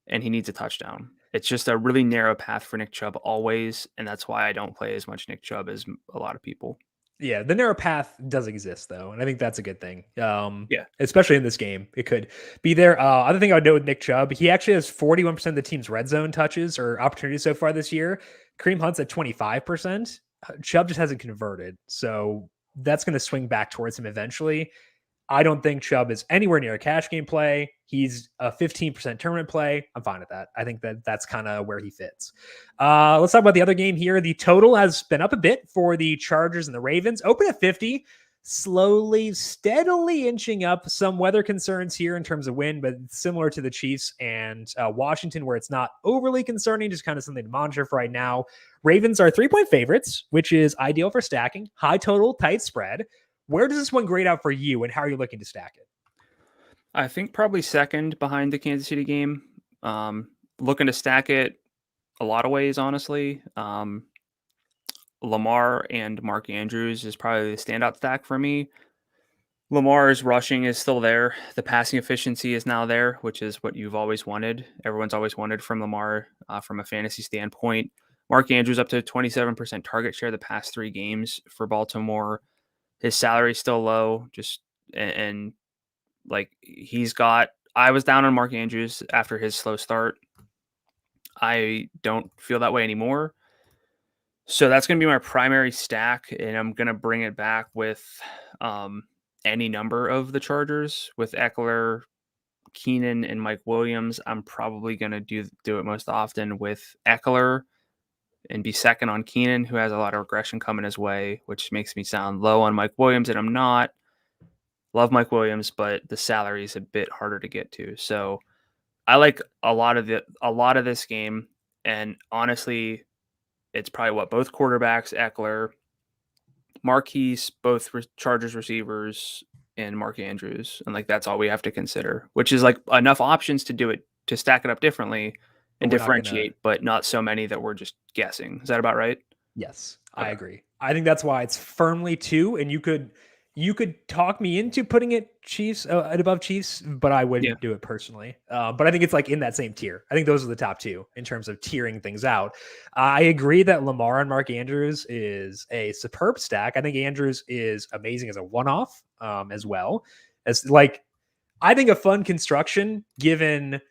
And he needs a touchdown. It's just a really narrow path for Nick Chubb always. And that's why I don't play as much Nick Chubb as a lot of people. Yeah, the narrow path does exist, though, and I think that's a good thing. Yeah. Especially in this game, it could be there. Other thing I would note with Nick Chubb, he actually has 41% of the team's red zone touches or opportunities so far this year. Kareem Hunt's at 25%. Chubb just hasn't converted, so that's going to swing back towards him eventually. I don't think Chubb is anywhere near a cash game play. He's a 15% tournament play. I'm fine with that. I think that that's kind of where he fits. Let's talk about the other game here. The total has been up a bit for the Chargers and the Ravens. Open at 50, slowly, steadily inching up. Some weather concerns here in terms of wind, but similar to the Chiefs and Washington, where it's not overly concerning, just kind of something to monitor for right now. Ravens are 3-point favorites, which is ideal for stacking. High total, tight spread. Where does this one grade out for you, and how are you looking to stack it? I think probably second behind the Kansas City game. Looking to stack it a lot of ways, honestly. Lamar and Mark Andrews is probably the standout stack for me. Lamar's rushing is still there. The passing efficiency is now there, which is what you've always wanted. Everyone's always wanted from Lamar from a fantasy standpoint. Mark Andrews up to 27% target share the past 3 games for Baltimore. His salary is still low, and like I was down on Mark Andrews after his slow start. I don't feel that way anymore. So that's going to be my primary stack, and I'm going to bring it back with any number of the Chargers with Eckler, Keenan, and Mike Williams. I'm probably going to do it most often with Eckler and be second on Keenan, who has a lot of regression coming his way, which makes me sound low on Mike Williams, and I'm not. Love Mike Williams, but the salary is a bit harder to get to. So I like a lot of this game, and honestly, it's probably what both quarterbacks, Eckler, Marquise, both Chargers receivers, and Mark Andrews, and like that's all we have to consider, which is like enough options to do it to stack it up differently and differentiate, but not so many that we're just guessing. Is that about right? Yes, okay. I agree. I think that's why it's firmly 2, and you could talk me into putting it Chiefs above Chiefs, but I wouldn't do it personally. But I think it's like in that same tier. I think those are the top 2 in terms of tiering things out. I agree that Lamar and Mark Andrews is a superb stack. I think Andrews is amazing as a one-off as well. As like, I think a fun construction given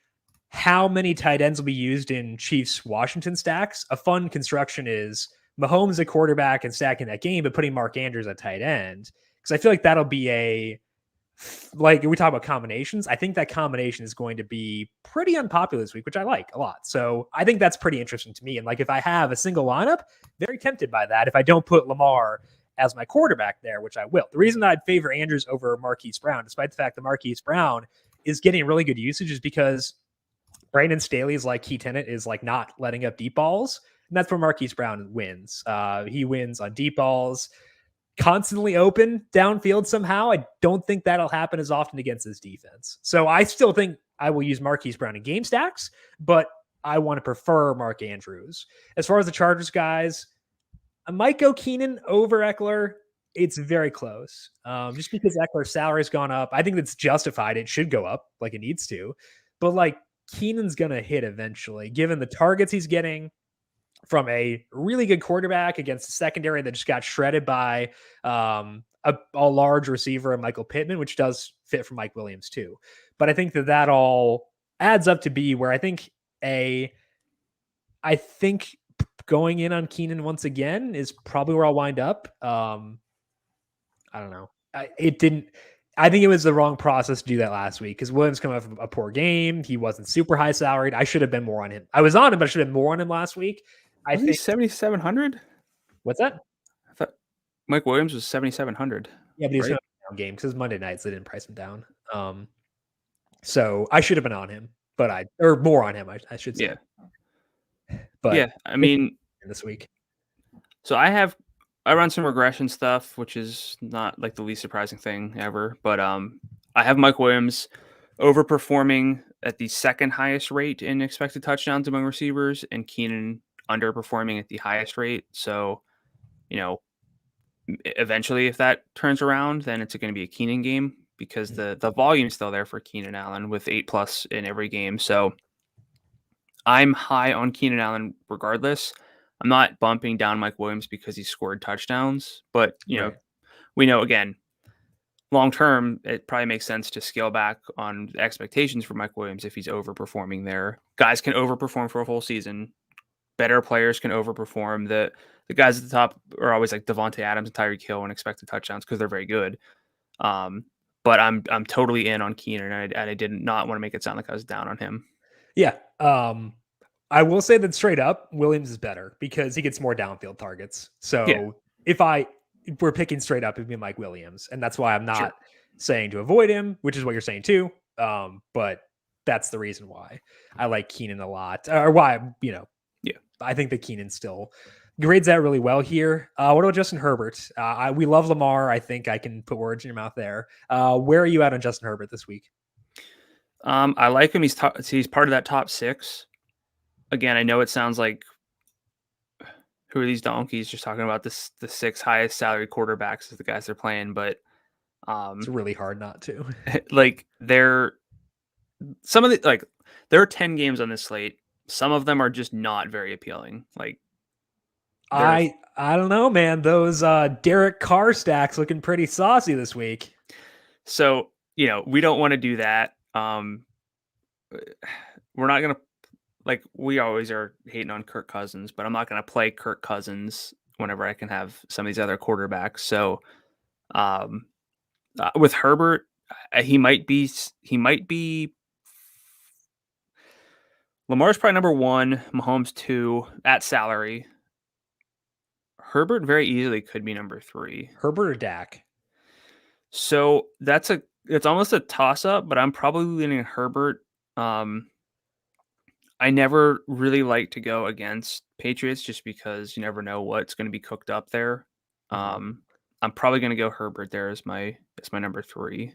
how many tight ends will be used in Chiefs Washington stacks. A fun construction is Mahomes a quarterback and stacking that game, but putting Mark Andrews at tight end. Because I feel like that'll be like we talk about combinations. I think that combination is going to be pretty unpopular this week, which I like a lot. So I think that's pretty interesting to me. And like if I have a single lineup, very tempted by that. If I don't put Lamar as my quarterback there, which I will. The reason I'd favor Andrews over Marquise Brown, despite the fact that Marquise Brown is getting really good usage, is because Brandon Staley's like key tenet is like not letting up deep balls. And that's where Marquise Brown wins. He wins on deep balls, constantly open downfield somehow. I don't think that'll happen as often against this defense. So I still think I will use Marquise Brown in game stacks, but I want to prefer Mark Andrews. As far as the Chargers guys, I might go Keenan over Eckler. It's very close. Just because Eckler's salary's gone up. I think that's justified. It should go up like it needs to. But like Keenan's going to hit eventually, given the targets he's getting from a really good quarterback against a secondary that just got shredded by a large receiver, Michael Pittman, which does fit for Mike Williams too. But I think that all adds up to be where I think going in on Keenan once again is probably where I'll wind up. I don't know. I think it was the wrong process to do that last week because Williams came off a poor game. He wasn't super high salaried. I should have been more on him. I was on him, but I should have been more on him last week. I think 7,700. What's that? I thought Mike Williams was 7,700. Yeah, but he was in a down game because Monday nights they didn't price him down. So I should have been on him, or more on him, I should say. Yeah. But yeah, I mean this week. So I run some regression stuff, which is not like the least surprising thing ever. But I have Mike Williams overperforming at the second highest rate in expected touchdowns among receivers, and Keenan underperforming at the highest rate. So, eventually, if that turns around, then it's going to be a Keenan game because the volume's still there for Keenan Allen with 8+ in every game. So I'm high on Keenan Allen regardless. I'm not bumping down Mike Williams because he scored touchdowns, but we know again, long term, it probably makes sense to scale back on expectations for Mike Williams if he's overperforming there. Guys can overperform for a full season. Better players can overperform. The guys at the top are always like Devontae Adams and Tyreek Hill and expected touchdowns because they're very good. But I'm totally in on Keenan, and I did not want to make it sound like I was down on him. Yeah. I will say that straight up, Williams is better because he gets more downfield targets. So if we're picking straight up, it'd be Mike Williams. And that's why I'm not saying to avoid him, which is what you're saying too. But that's the reason why I like Keenan a lot, or why, I think that Keenan still grades that really well here. What about Justin Herbert? We love Lamar. I think I can put words in your mouth there. Where are you at on Justin Herbert this week? I like him. He's part of that top 6. Again, I know it sounds like who are these donkeys just talking about the 6 highest salary quarterbacks as the guys they're playing, but it's really hard not to. Like there are 10 games on this slate. Some of them are just not very appealing. Like I don't know, man. Those Derek Carr stacks looking pretty saucy this week. So, we don't want to do that. We're not going to, like, we always are hating on Kirk Cousins, but I'm not going to play Kirk Cousins whenever I can have some of these other quarterbacks. So, with Herbert, he might be Lamar's probably number 1, Mahomes 2 at salary. Herbert very easily could be number 3. Herbert or Dak? So it's almost a toss up, but I'm probably leaning Herbert. I never really like to go against Patriots just because you never know what's going to be cooked up there. I'm probably going to go Herbert there as my number 3.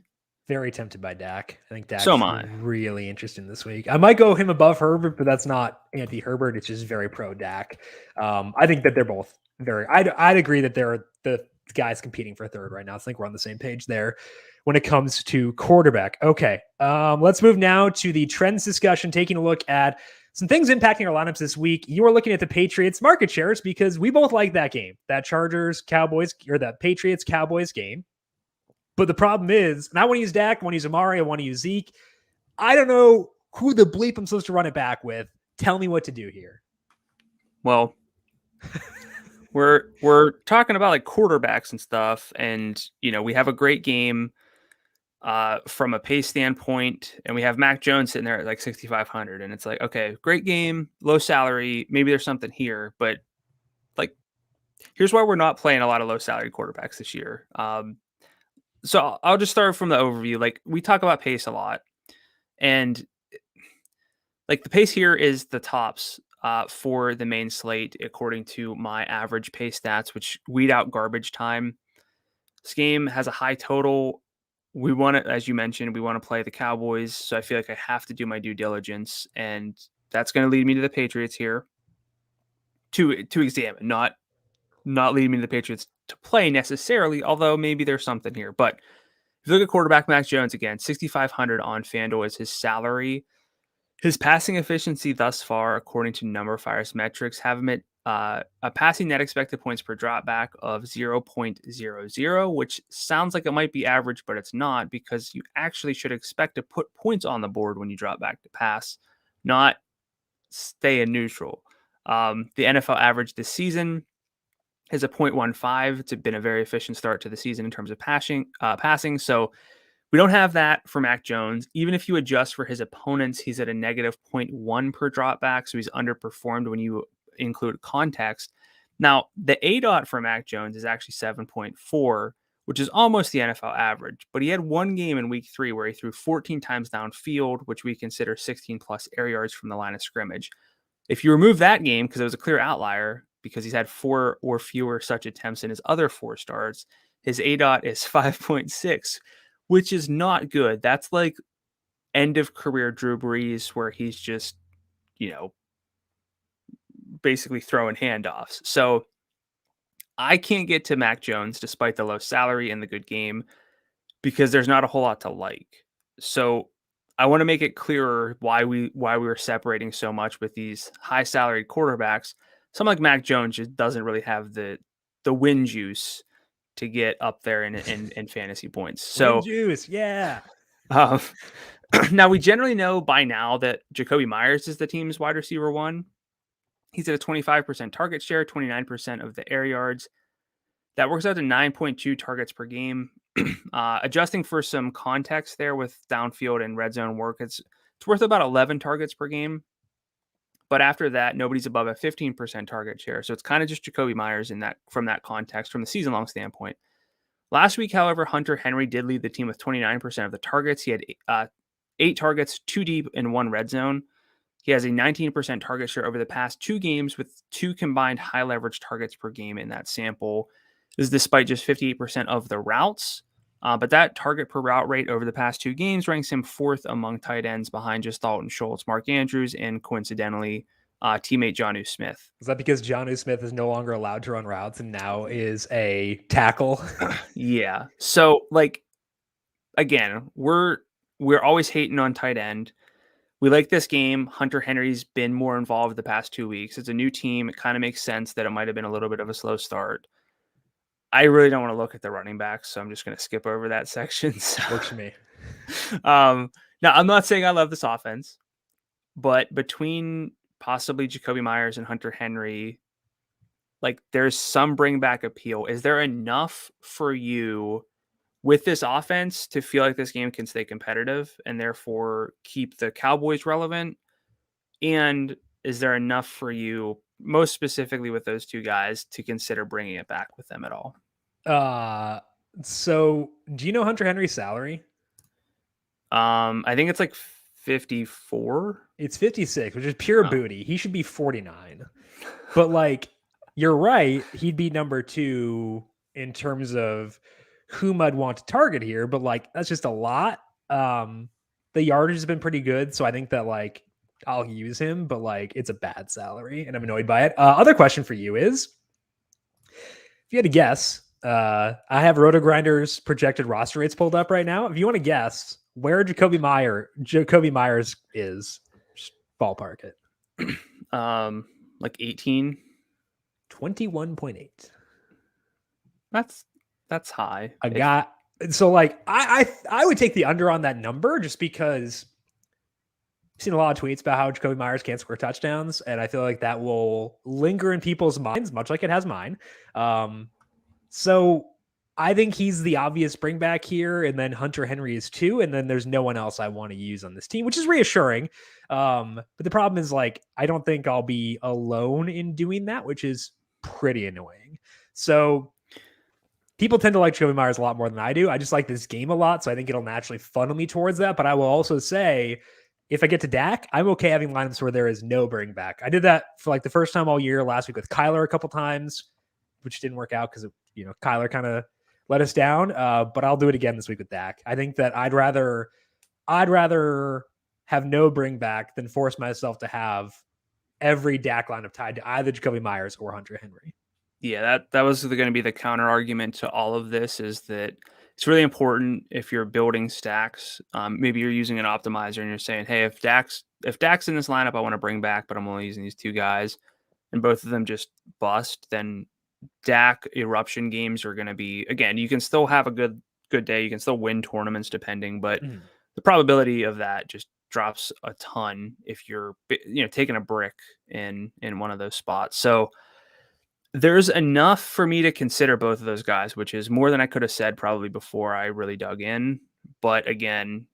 Very tempted by Dak. I think Dak's So am I. really interesting this week. I might go him above Herbert, but that's not anti-Herbert. It's just very pro-Dak. I think that they're both very. I'd agree that they're the guys competing for third right now. I think we're on the same page there when it comes to quarterback. Okay, let's move now to the trends discussion, taking a look at some things impacting our lineups this week. You are looking at the Patriots market shares because we both like that game, that Chargers-Cowboys, or that Patriots-Cowboys game. But the problem is, and I want to use Dak, I want to use Amari, I want to use Zeke. I don't know who the bleep I'm supposed to run it back with. Tell me what to do here. Well, we're talking about like quarterbacks and stuff, and we have a great game from a pace standpoint, and we have Mac Jones sitting there at like 6,500, and it's like, okay, great game, low salary, maybe there's something here, but like, here's why we're not playing a lot of low salary quarterbacks this year. So I'll just start from the overview. Like, we talk about pace a lot, and like the pace here is the tops for the main slate according to my average pace stats, which weed out garbage time. This game has a high total. We want to, as you mentioned, we want to play the Cowboys, so I feel like I have to do my due diligence, and that's going to lead me to the Patriots here to examine, not leading me to the Patriots to play necessarily, although maybe there's something here. But if you look at quarterback Mac Jones again, 6,500 on FanDuel is his salary. His passing efficiency thus far, according to numberFire's metrics, have him at a passing net expected points per dropback of 0.00, which sounds like it might be average, but it's not, because you actually should expect to put points on the board when you drop back to pass, not stay in neutral. The NFL average this season is a 0.15. It's been a very efficient start to the season in terms of passing. So we don't have that for Mac Jones. Even if you adjust for his opponents, he's at a negative 0.1 per dropback. So he's underperformed when you include context. Now, the ADOT for Mac Jones is actually 7.4, which is almost the NFL average. But he had one game in week 3 where he threw 14 times downfield, which we consider 16 plus air yards from the line of scrimmage. If you remove that game, because it was a clear outlier, because he's had 4 or fewer such attempts in his other 4 starts, his ADOT is 5.6, which is not good. That's like end of career Drew Brees, where he's just, basically throwing handoffs. So I can't get to Mac Jones despite the low salary and the good game, because there's not a whole lot to like. So I want to make it clearer why we were separating so much with these high salaried quarterbacks. Someone like Mac Jones just doesn't really have the win juice to get up there in fantasy points. So win juice, yeah. Now we generally know by now that Jacoby Myers is the team's wide receiver 1. He's at a 25% target share, 29% of the air yards. That works out to 9.2 targets per game. Adjusting for some context there with downfield and red zone work, it's worth about 11 targets per game. But after that, nobody's above a 15% target share. So it's kind of just Jacoby Myers from that context, from the season-long standpoint. Last week, however, Hunter Henry did lead the team with 29% of the targets. He had 8 targets, 2 deep in 1 red zone. He has a 19% target share over the past 2 games, with 2 combined high leverage targets per game in that sample. This is despite just 58% of the routes. But that target per route rate over the past 2 games ranks him 4th among tight ends, behind just Dalton Schultz, Mark Andrews, and coincidentally, teammate Jonnu Smith. Is that because Jonnu Smith is no longer allowed to run routes and now is a tackle? Yeah. So, like, again, we're always hating on tight end. We like this game. Hunter Henry's been more involved the past 2 weeks. It's a new team. It kind of makes sense that it might have been a little bit of a slow start. I really don't want to look at the running backs, so I'm just going to skip over that section. So, Works for me. Now, I'm not saying I love this offense, but between possibly Jacoby Myers and Hunter Henry, like there's some bring back appeal. Is there enough for you with this offense to feel like this game can stay competitive and therefore keep the Cowboys relevant? And is there enough for you, most specifically with those two guys, to consider bringing it back with them at all? So do you know Hunter Henry's salary? I think it's like 54. It's 56, which is pure booty. He should be 49. But like, you're right. He'd be number 2 in terms of whom I'd want to target here. But like, that's just a lot. The yardage has been pretty good. So I think that like, I'll use him, but like, it's a bad salary and I'm annoyed by it. Other question for you is, if you had to guess, I have Roto Grinders projected roster rates pulled up right now. If you want to guess where Jacoby Myers is, just ballpark it. Like 18. 21.8. That's high. So like I would take the under on that number just because I've seen a lot of tweets about how Jacoby Myers can't score touchdowns, and I feel like that will linger in people's minds, much like it has mine. So I think he's the obvious bring back here, and then Hunter Henry is too, and then there's no one else I want to use on this team, which is reassuring. But the problem is like I don't think I'll be alone in doing that, which is pretty annoying. So people tend to like Jacoby Myers a lot more than I do. I just like this game a lot, so I think it'll naturally funnel me towards that. But I will also say, if I get to Dak, I'm okay having lineups where there is no bring back. I did that for like the first time all year last week with Kyler a couple times, which didn't work out because Kyler kind of let us down. But I'll do it again this week with Dak. I think that I'd rather have no bring back than force myself to have every Dak lineup tied to either Jacoby Myers or Hunter Henry. Yeah, that was going to be the counter argument to all of this, is that it's really important if you're building stacks. Maybe you're using an optimizer and you're saying, hey, if Dak's in this lineup, I want to bring back, but I'm only using these two guys, and both of them just bust, then Dak eruption games are going to be, again, you can still have a good day. You can still win tournaments depending, but the probability of that just drops a ton if you're taking a brick in one of those spots. So there's enough for me to consider both of those guys, which is more than I could have said probably before I really dug in. But again,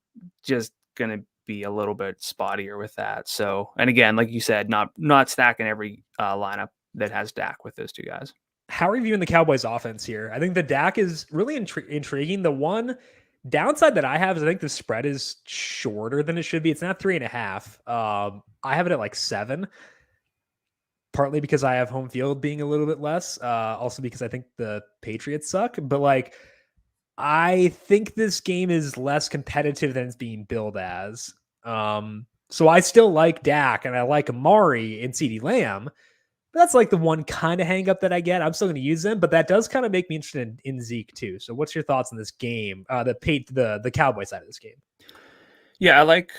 just going to be a little bit spottier with that. So, and again, like you said, not stacking every lineup that has Dak with those two guys. How are you viewing the Cowboys offense here? I think the Dak is really intriguing. The one downside that I have is I think the spread is shorter than it should be. It's not 3.5. I have it at like 7. Partly because I have home field being a little bit less. Also because I think the Patriots suck. But like, I think this game is less competitive than it's being billed as. So I still like Dak and I like Amari and CeeDee Lamb. But that's like the one kind of hang up that I get. I'm still going to use them, but that does kind of make me interested in Zeke too. So what's your thoughts on this game? The Cowboy side of this game. Yeah, I like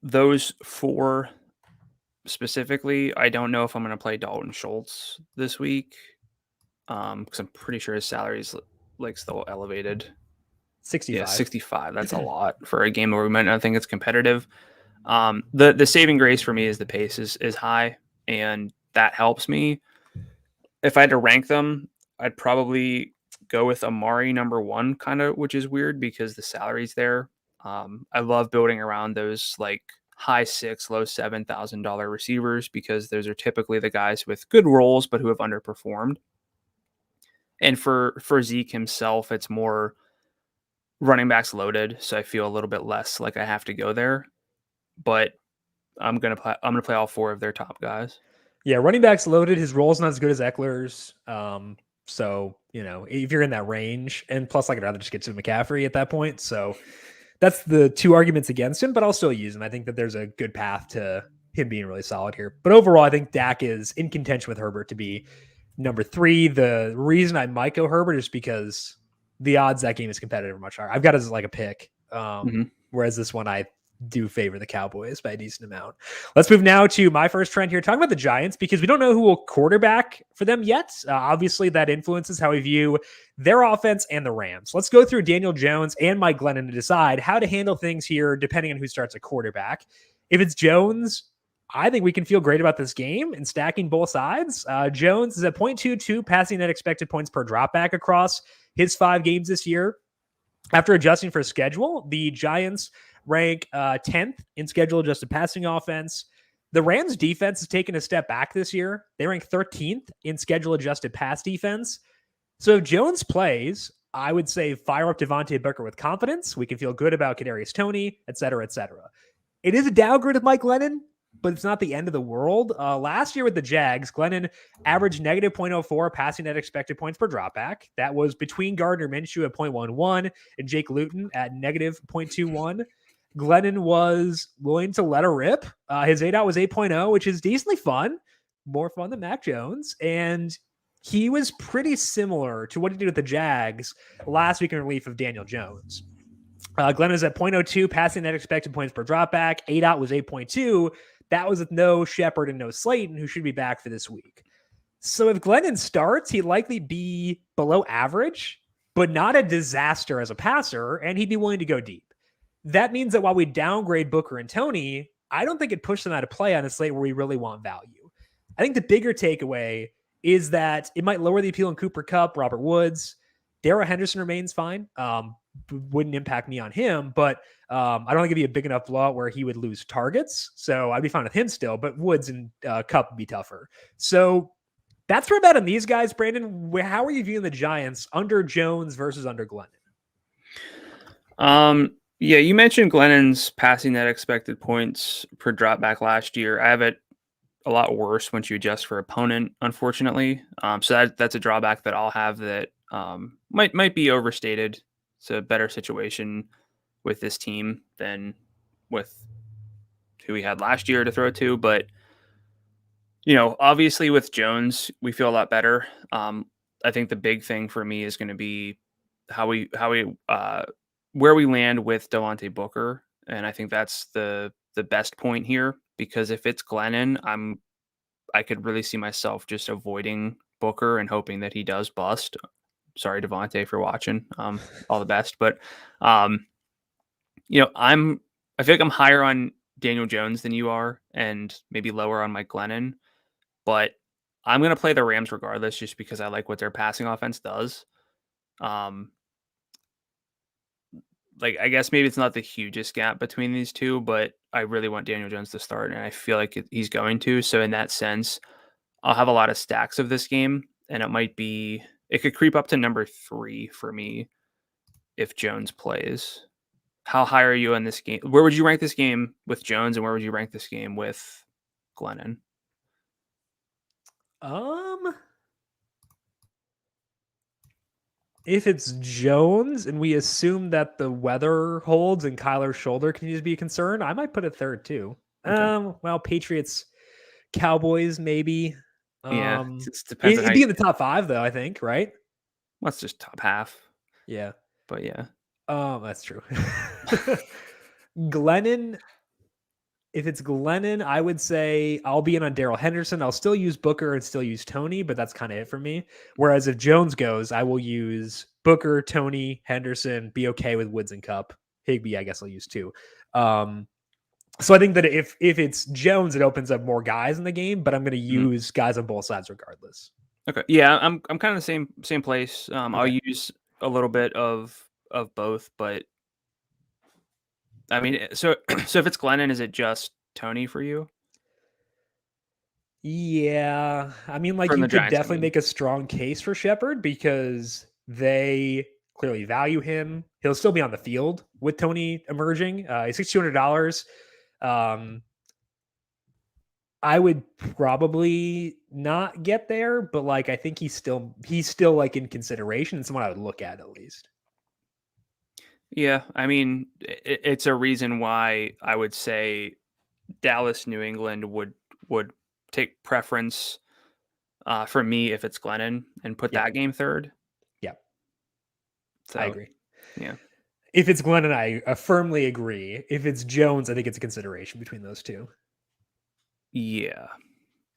those 4 specifically. I don't know if I'm going to play Dalton Schultz this week because I'm pretty sure his salary is like still elevated. 65. Yeah, 65. That's a lot for a game where we might not think it's competitive. The saving grace for me is the pace is high, and that helps me. If I had to rank them, I'd probably go with Amari number 1, kind of, which is weird because the salary's there. I love building around those like high $6,000, low $7,000 receivers because those are typically the guys with good roles but who have underperformed. And for Zeke himself, it's more running backs loaded, so I feel a little bit less like I have to go there. But I'm gonna play all 4 of their top guys. Yeah, running backs loaded. His role's not as good as Eckler's. So if you're in that range, and plus, like, I'd rather just get to McCaffrey at that point. So that's the 2 arguments against him, but I'll still use him. I think that there's a good path to him being really solid here. But overall, I think Dak is in contention with Herbert to be number 3. The reason I might go Herbert is because the odds that game is competitive are much higher. I've got it as like a pick. Whereas this one, I do favor the Cowboys by a decent amount. Let's move now to my first trend here, talking about the Giants, because we don't know who will quarterback for them yet. Obviously, that influences how we view their offense and the Rams. Let's go through Daniel Jones and Mike Glennon to decide how to handle things here, depending on who starts at quarterback. If it's Jones, I think we can feel great about this game and stacking both sides. Jones is at 0.22 passing net expected points per dropback across his 5 games this year. After adjusting for schedule, the Giants rank 10th in schedule adjusted passing offense. The Rams defense has taken a step back this year. They rank 13th in schedule adjusted pass defense. So if Jones plays, I would say fire up Devontae Booker with confidence. We can feel good about Kadarius Toney, et cetera, et cetera. It is a downgrade of Mike Glennon, but it's not the end of the world. Last year with the Jags, Glennon averaged negative 0.04 passing net expected points per dropback. That was between Gardner Minshew at 0.11 and Jake Luton at negative 0.21. Glennon was willing to let her rip. His 8-out was 8.0, which is decently fun, more fun than Mac Jones. And he was pretty similar to what he did with the Jags last week in relief of Daniel Jones. Glennon is at 0.02 passing net expected points per dropback. 8-out was 8.2. That was with no Shepard and no Slayton, who should be back for this week. So if Glennon starts, he'd likely be below average, but not a disaster as a passer, and he'd be willing to go deep. That means that while we downgrade Booker and Toney, I don't think it pushes them out of play on a slate where we really want value. I think the bigger takeaway is that it might lower the appeal in Cooper Kupp, Robert Woods. Darrell Henderson remains fine. Wouldn't impact me on him, but I don't think it'd be a big enough blowout where he would lose targets. So I'd be fine with him still, but Woods and Kupp would be tougher. So that's where I'm at on these guys. Brandon, how are you viewing the Giants under Jones versus under Glennon? Yeah, you mentioned Glennon's passing net expected points per dropback last year. I have it a lot worse once you adjust for opponent, unfortunately. So that's a drawback that I'll have that might be overstated. It's a better situation with this team than with who we had last year to throw to. But, obviously with Jones, we feel a lot better. I think the big thing for me is going to be where we land with Devontae Booker. And I think that's the best point here, because if it's Glennon, I could really see myself just avoiding Booker and hoping that he does bust. Sorry, Devontae, for watching. All the best. But, I feel like I'm higher on Daniel Jones than you are, and maybe lower on Mike Glennon. But I'm going to play the Rams regardless, just because I like what their passing offense does. I guess maybe it's not the hugest gap between these two, but I really want Daniel Jones to start, and I feel like he's going to. So in that sense, I'll have a lot of stacks of this game, and it could creep up to number 3 for me if Jones plays. How high are you on this game? Where would you rank this game with Jones, and where would you rank this game with Glennon? If it's Jones and we assume that the weather holds and Kyler's shoulder continues to be a concern, I might put it third too. Okay. Patriots, Cowboys, maybe. Yeah, it depends. It'd be in the top 5 though, I think, right? Well, it's just top half. Yeah. But yeah. That's true. Glennon. If it's Glennon, I would say I'll be in on Darrell Henderson. I'll still use Booker and still use Toney, but that's kind of it for me. Whereas if Jones goes, I will use Booker, Toney, Henderson, be okay with Woods and Kupp. Higbee, I guess I'll use too. So I think that if it's Jones, it opens up more guys in the game, but I'm going to use guys on both sides regardless. Okay. Yeah, I'm kind of the same place. Okay. I'll use a little bit of both, but I mean, so if it's Glennon, is it just Toney for you? Yeah. I mean, you could definitely make a strong case for Shepard because they clearly value him. He'll still be on the field with Toney emerging. He's $6,200. I would probably not get there, but I think he's still in consideration and someone I would look at least. Yeah, I mean, it's a reason why I would say Dallas, New England would take preference for me if it's Glennon and put that game third. Yeah, so, I agree. Yeah. If it's Glennon, I firmly agree. If it's Jones, I think it's a consideration between those two. Yeah.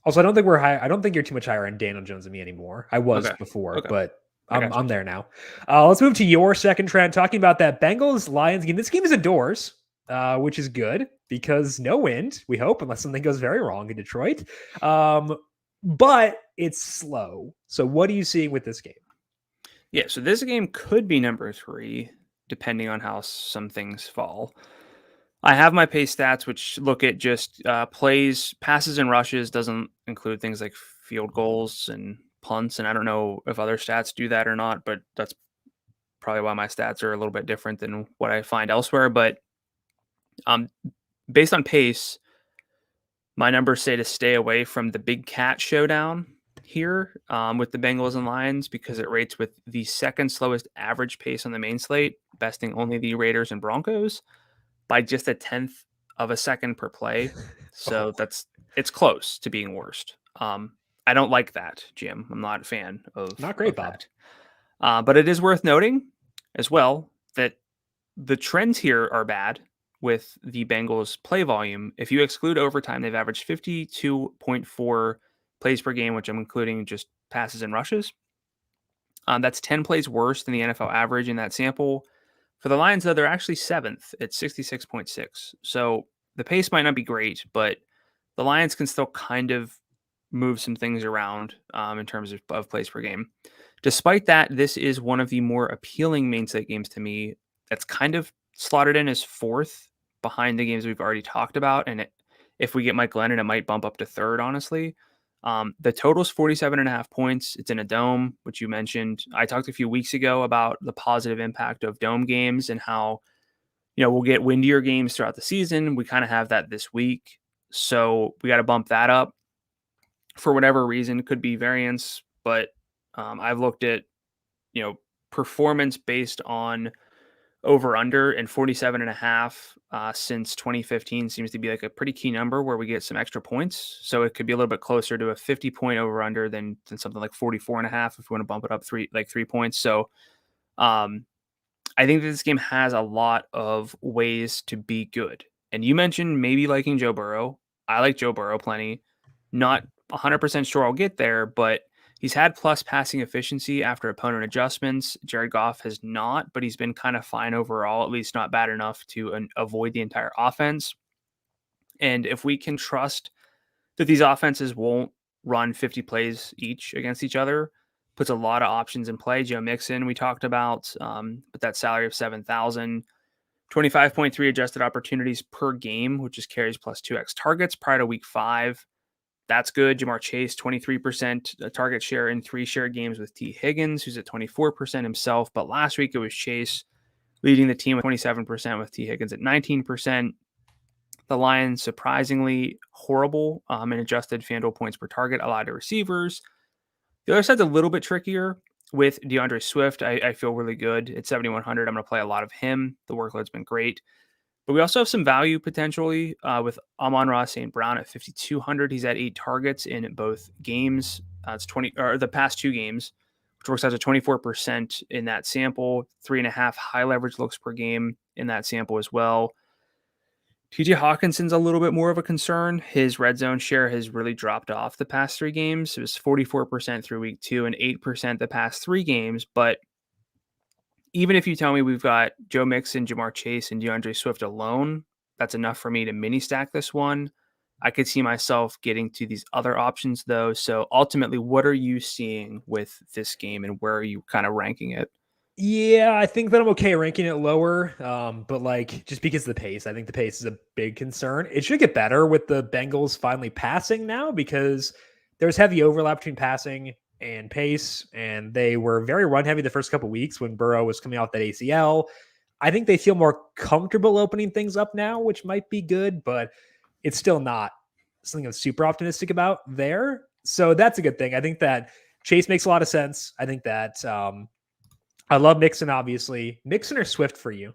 Also, I don't think we're high. I don't think you're too much higher on Daniel Jones than me anymore. I was Okay. before, Okay. but I got I'm you. there now. Let's move to your second trend, talking about that Bengals Lions game. This game is indoors, which is good because no wind. We hope, unless something goes very wrong in Detroit. But it's slow. So, what are you seeing with this game? Yeah. So this game could be number 3, depending on how some things fall. I have my pace stats, which look at just plays, passes, and rushes. Doesn't include things like field goals and punts. And I don't know if other stats do that or not, but that's probably why my stats are a little bit different than what I find elsewhere. But um, based on pace, my numbers say to stay away from the big cat showdown here with the Bengals and Lions because it rates with the second slowest average pace on the main slate, besting only the Raiders and Broncos by just a tenth of a second per play. So Oh, it's close to being worst. I don't like that, Jim. I'm not a fan not great, of Bob. that. But it is worth noting as well that the trends here are bad with the Bengals play volume. If you exclude overtime, they've averaged 52.4 plays per game, which I'm including just passes and rushes. That's 10 plays worse than the NFL average in that sample. For the Lions, though, they're actually 7th at 66.6. So the pace might not be great, but the Lions can still kind of move some things around in terms of plays per game. Despite that, this is one of the more appealing main slate games to me. That's kind of slotted in as 4th behind the games we've already talked about. And if we get Mike Glennon, it might bump up to 3rd, honestly. The total's 47.5 points. It's in a dome, which you mentioned. I talked a few weeks ago about the positive impact of dome games and how, we'll get windier games throughout the season. We kind of have that this week. So we got to bump that up for whatever reason. Could be variance, but I've looked at, performance based on over under, and 47.5 since 2015 seems to be like a pretty key number where we get some extra points. So it could be a little bit closer to a 50-point over under than something like 44.5 if we want to bump it up 3 points. So I think that this game has a lot of ways to be good. And you mentioned maybe liking Joe Burrow. I like Joe Burrow plenty. Not 100% sure I'll get there, but he's had plus passing efficiency after opponent adjustments. Jared Goff has not, but he's been kind of fine overall, at least not bad enough to avoid the entire offense. And if we can trust that these offenses won't run 50 plays each against each other, puts a lot of options in play. Joe Mixon, we talked about, but that salary of 7,000, 25.3 adjusted opportunities per game, which is carries plus 2x targets prior to week 5. That's good. Jamar Chase, 23% target share in 3 shared games with T. Higgins, who's at 24% himself. But last week it was Chase leading the team with 27% with T. Higgins at 19%. The Lions, surprisingly horrible in adjusted FanDuel points per target allowed to receivers. The other side's a little bit trickier with DeAndre Swift. I feel really good at 7,100. I'm going to play a lot of him. The workload's been great. But we also have some value potentially with Amon-Ra St. Brown at 5,200. He's had 8 targets in both games. It's 20 or the past 2 games, which works out to 24% in that sample. 3.5 high leverage looks per game in that sample as well. TJ Hawkinson's a little bit more of a concern. His red zone share has really dropped off the past 3 games. It was 44% through week 2 and 8% the past 3 games. But even if you tell me we've got Joe Mixon, Jamar Chase, and DeAndre Swift alone, that's enough for me to mini stack this one. I could see myself getting to these other options though. So ultimately, what are you seeing with this game and where are you kind of ranking it? Yeah, I think that I'm okay ranking it lower. But like just because of the pace, I think the pace is a big concern. It should get better with the Bengals finally passing now because there's heavy overlap between passing and pace, and they were very run heavy the first couple weeks when Burrow was coming off that ACL. I think they feel more comfortable opening things up now, which might be good, but it's still not something I'm super optimistic about there. So that's a good thing. I think that Chase makes a lot of sense. I think that I love Mixon, obviously. Mixon or Swift for you?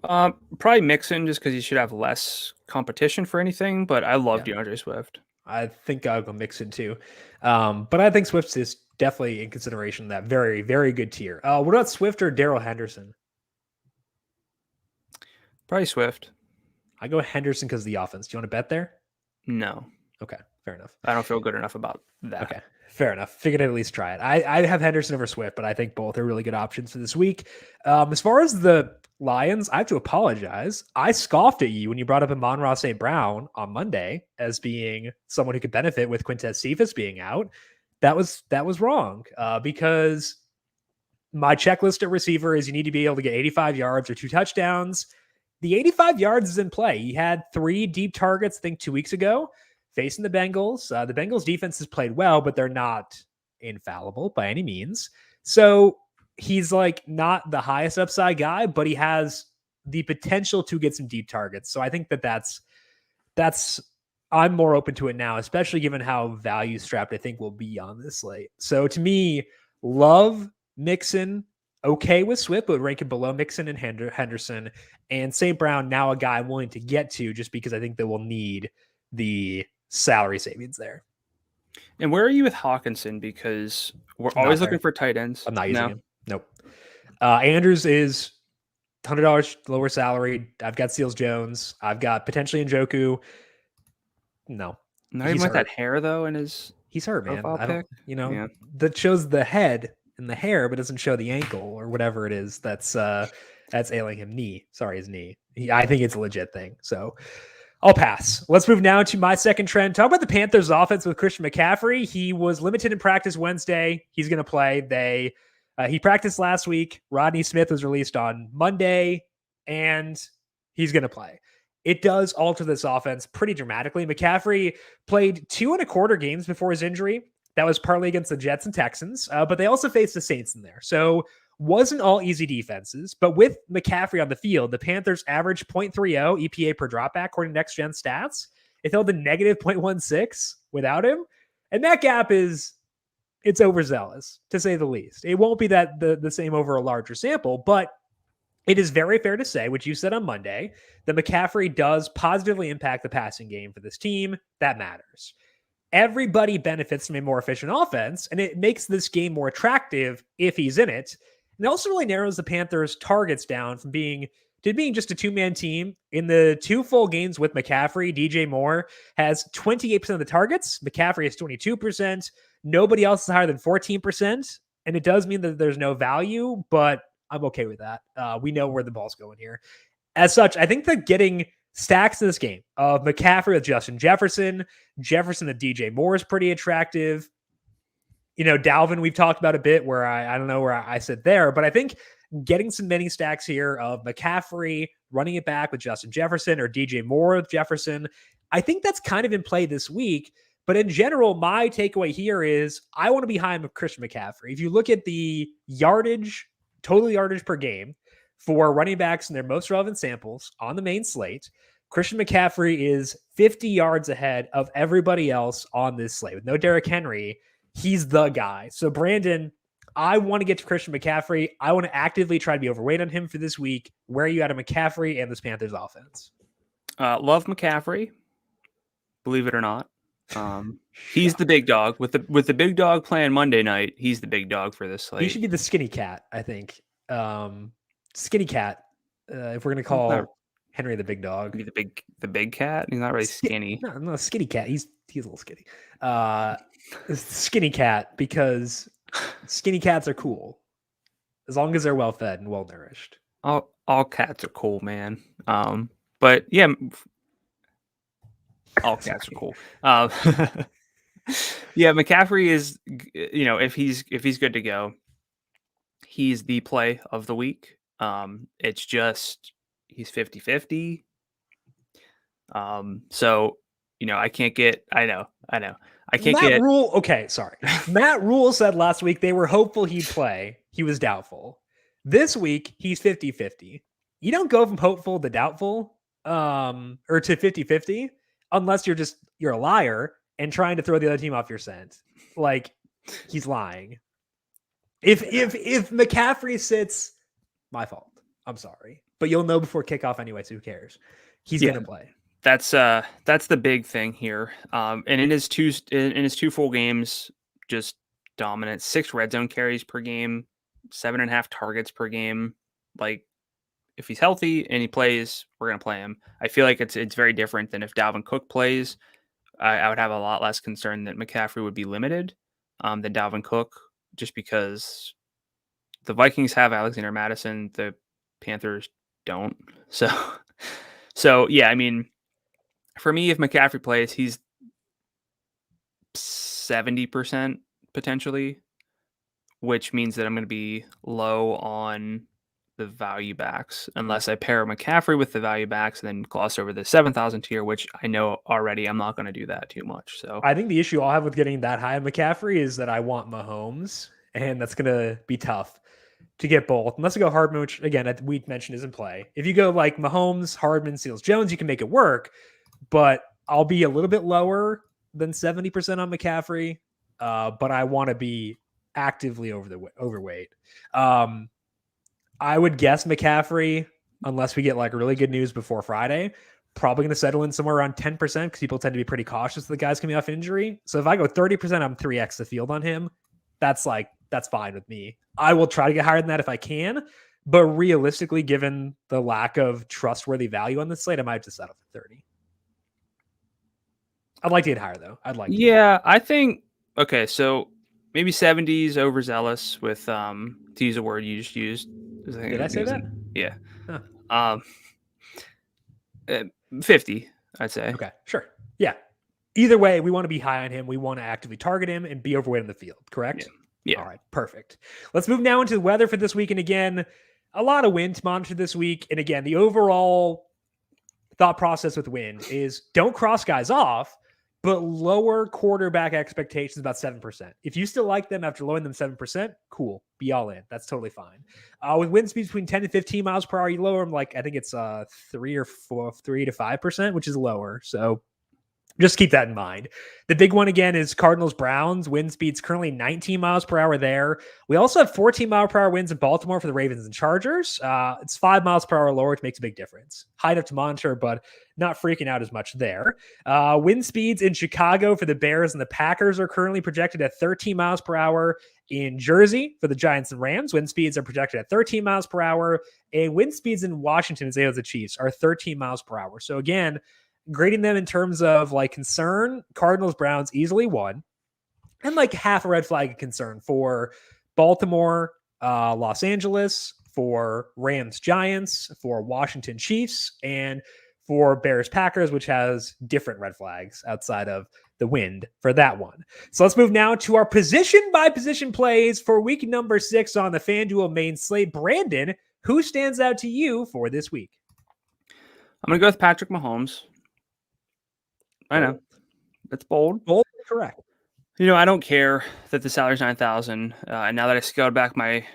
Probably Mixon just because you should have less competition for anything, but I love Yeah, DeAndre Swift. I think I'll go Mixon too. But I think Swift is definitely in consideration that very, very good tier. What about Swift or Darrell Henderson? Probably Swift. I go Henderson because of the offense. Do you want to bet there? No, Okay, fair enough. I don't feel good enough about that. Okay, fair enough. Figured I'd at least try it. I have Henderson over Swift, but I think both are really good options for this week. As far as the Lions, I have to apologize. I scoffed at you when you brought up Amon-Ra St. Brown on Monday as being someone who could benefit with Quintez Cephas being out. That was wrong because my checklist at receiver is you need to be able to get 85 yards or 2 touchdowns. The 85 yards is in play. He had 3 deep targets, I think 2 weeks ago, facing the Bengals. The Bengals defense has played well, but they're not infallible by any means. So he's like not the highest upside guy, but he has the potential to get some deep targets. So I think that's I'm more open to it now, especially given how value strapped I think will be on this slate. So to me, love Mixon, okay with Swift, but rank it below Mixon and Henderson. And St. Brown, now a guy I'm willing to get to just because I think they will need the salary savings there. And where are you with Hawkinson? Because we're always looking for tight ends. I'm not using him. Nope. Andrews is $100 lower salary. I've got Seals Jones. I've got potentially Njoku. No. Not even with that hair, though, in his He's hurt, man. I don't, yeah. That shows the head and the hair, but doesn't show the ankle or whatever it is that's ailing him. His knee. I think it's a legit thing. So I'll pass. Let's move now to my second trend. Talk about the Panthers offense with Christian McCaffrey. He was limited in practice Wednesday. He's going to play. He practiced last week. Rodney Smith was released on Monday, and he's going to play. It does alter this offense pretty dramatically. McCaffrey played 2.25 games before his injury. That was partly against the Jets and Texans, but they also faced the Saints in there. So wasn't all easy defenses. But with McCaffrey on the field, the Panthers averaged 0.30 EPA per dropback according to Next Gen Stats. It fell to negative 0.16 without him. And that gap it's overzealous, to say the least. It won't be that the same over a larger sample, but it is very fair to say, which you said on Monday, that McCaffrey does positively impact the passing game for this team. That matters. Everybody benefits from a more efficient offense, and it makes this game more attractive if he's in it. And it also really narrows the Panthers' targets down from being just a 2-man team. In the 2 full games with McCaffrey, DJ Moore has 28% of the targets. McCaffrey has 22%. Nobody else is higher than 14%. And it does mean that there's no value, but I'm okay with that. We know where the ball's going here. As such, I think that getting stacks in this game of McCaffrey with Justin Jefferson with DJ Moore is pretty attractive. Dalvin, we've talked about a bit where I don't know where I sit there, but I think getting some mini stacks here of McCaffrey running it back with Justin Jefferson or DJ Moore with Jefferson, I think that's kind of in play this week. But in general, my takeaway here is I want to be high on Christian McCaffrey. If you look at the total yardage per game for running backs in their most relevant samples on the main slate, Christian McCaffrey is 50 yards ahead of everybody else on this slate. With no Derrick Henry, he's the guy. So Brandon, I want to get to Christian McCaffrey. I want to actively try to be overweight on him for this week. Where are you at of McCaffrey and this Panthers offense? Love McCaffrey, believe it or not. He's the big dog with the big dog playing Monday night. He's the big dog for this slate. He should be the skinny cat, I think. Skinny cat. If we're gonna call Henry the big dog, be the big cat. He's not really skinny. No, skinny cat. He's a little skinny. Skinny cat, because skinny cats are cool as long as they're well fed and well nourished. All cats are cool, man. But yeah. All cats are cool. Yeah, McCaffrey is, if he's good to go, he's the play of the week. It's just he's 50-50. So, I can't get. I know. I can't get. Rule. Okay, sorry. Matt Rule said last week they were hopeful he'd play. He was doubtful. This week he's 50-50. You don't go from hopeful to doubtful, or to 50-50. Unless you're a liar and trying to throw the other team off your scent. Like, he's lying. If McCaffrey sits, my fault. I'm sorry. But you'll know before kickoff anyway, so who cares? He's going to play. That's the big thing here. And in his two full games, just dominant. 6 red zone carries per game, 7.5 targets per game. Like, if he's healthy and he plays, we're going to play him. I feel like it's very different than if Dalvin Cook plays. I would have a lot less concern that McCaffrey would be limited than Dalvin Cook, just because the Vikings have Alexander Mattison, the Panthers don't. So yeah, I mean, for me, if McCaffrey plays, he's 70% potentially, which means that I'm going to be low on the value backs unless I pair McCaffrey with the value backs and then gloss over the 7,000 tier, which I know already I'm not going to do that too much. So I think the issue I'll have with getting that high on McCaffrey is that I want Mahomes, and that's going to be tough to get both. Unless you go Hardman, which again, we mentioned is in play. If you go like Mahomes, Hardman, Seals, Jones, you can make it work, but I'll be a little bit lower than 70% on McCaffrey, but I want to be actively overweight. I would guess McCaffrey, unless we get like really good news before Friday, probably going to settle in somewhere around 10% because people tend to be pretty cautious of the guys coming off injury. So if I go 30%, I'm 3x the field on him. That's fine with me. I will try to get higher than that if I can, but realistically, given the lack of trustworthy value on this slate, I might have to settle for 30. I'd like to get higher though. I think, okay, so maybe 70s overzealous with, to use a word you just used. Did I say that? Yeah. Huh. 50, I'd say. Okay, sure. Yeah. Either way, we want to be high on him. We want to actively target him and be overweight on the field, correct? Yeah. All right, perfect. Let's move now into the weather for this week. And again, a lot of wind to monitor this week. And again, the overall thought process with wind is don't cross guys off, but lower quarterback expectations about 7%. If you still like them after lowering them 7%, cool. Be all in. That's totally fine. With wind speeds between 10 to 15 miles per hour, you lower them like, I think it's 3 to 5%, which is lower. So just keep that in mind. The big one again is Cardinals Browns. Wind speeds currently 19 miles per hour there. We also have 14 mile per hour winds in Baltimore for the Ravens and Chargers. It's 5 miles per hour lower, which makes a big difference. High enough to monitor, but not freaking out as much there. Wind speeds in Chicago for the Bears and the Packers are currently projected at 13 miles per hour. In Jersey for the Giants and Rams, wind speeds are projected at 13 miles per hour. And wind speeds in Washington, as the Chiefs, are 13 miles per hour. So again, grading them in terms of like concern, Cardinals, Browns easily won, and like half a red flag concern for Baltimore, Los Angeles, for Rams, Giants, for Washington Chiefs, and for Bears, Packers, which has different red flags outside of the wind for that one. So let's move now to our position by position plays for week number 6 on the FanDuel main slate. Brandon, who stands out to you for this week? I'm going to go with Patrick Mahomes. I know. That's bold. Bold, correct. I don't care that the salary's 9,000. And now that I scaled back my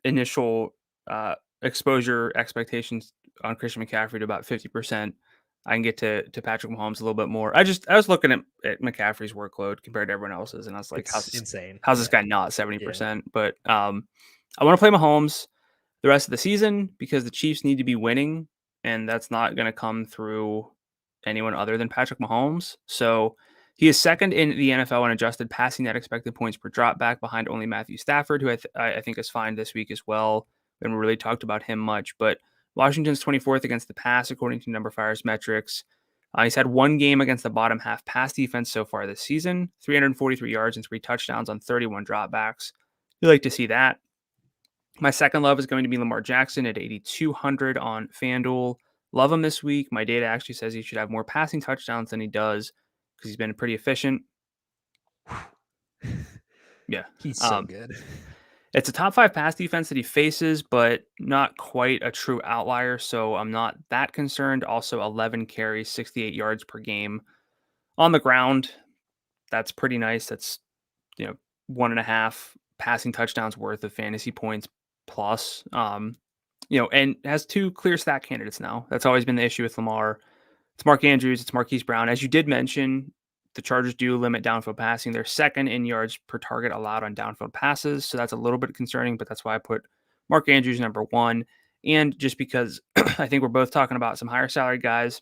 initial exposure expectations on Christian McCaffrey to about 50%, I can get to Patrick Mahomes a little bit more. I was looking at McCaffrey's workload compared to everyone else's, and I was like, it's insane. How's this guy not 70%? Yeah. But I want to play Mahomes the rest of the season because the Chiefs need to be winning, and that's not going to come through anyone other than Patrick Mahomes. So he is second in the NFL in adjusted passing net expected points per drop back, behind only Matthew Stafford, who I think is fine this week as well. We haven't really talked about him much, but Washington's 24th against the pass, according to numberFire's metrics. He's had one game against the bottom half pass defense so far this season, 343 yards and 3 touchdowns on 31 dropbacks. You like to see that. My second love is going to be Lamar Jackson at 8,200 on FanDuel. Love him this week. My data actually says he should have more passing touchdowns than he does because he's been pretty efficient. Yeah. He's so good. It's a top 5 pass defense that he faces, but not quite a true outlier, so I'm not that concerned. Also, 11 carries, 68 yards per game. On the ground, that's pretty nice. That's 1.5 passing touchdowns worth of fantasy points plus. And has 2 clear stat candidates now. That's always been the issue with Lamar. It's Mark Andrews, it's Marquise Brown. As you did mention, the Chargers do limit downfield passing. They're second in yards per target allowed on downfield passes, so that's a little bit concerning, but that's why I put Mark Andrews number 1. And just because I think we're both talking about some higher salary guys,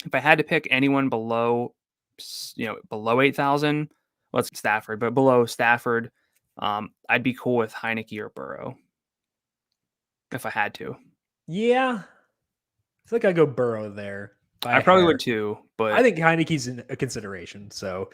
if I had to pick anyone below 8,000, Well, it's Stafford, but below Stafford, I'd be cool with Heineke or Burrow if I had to. Yeah, I feel like I go Burrow there. By I a probably hair. would too, but I think Heineke's a consideration, so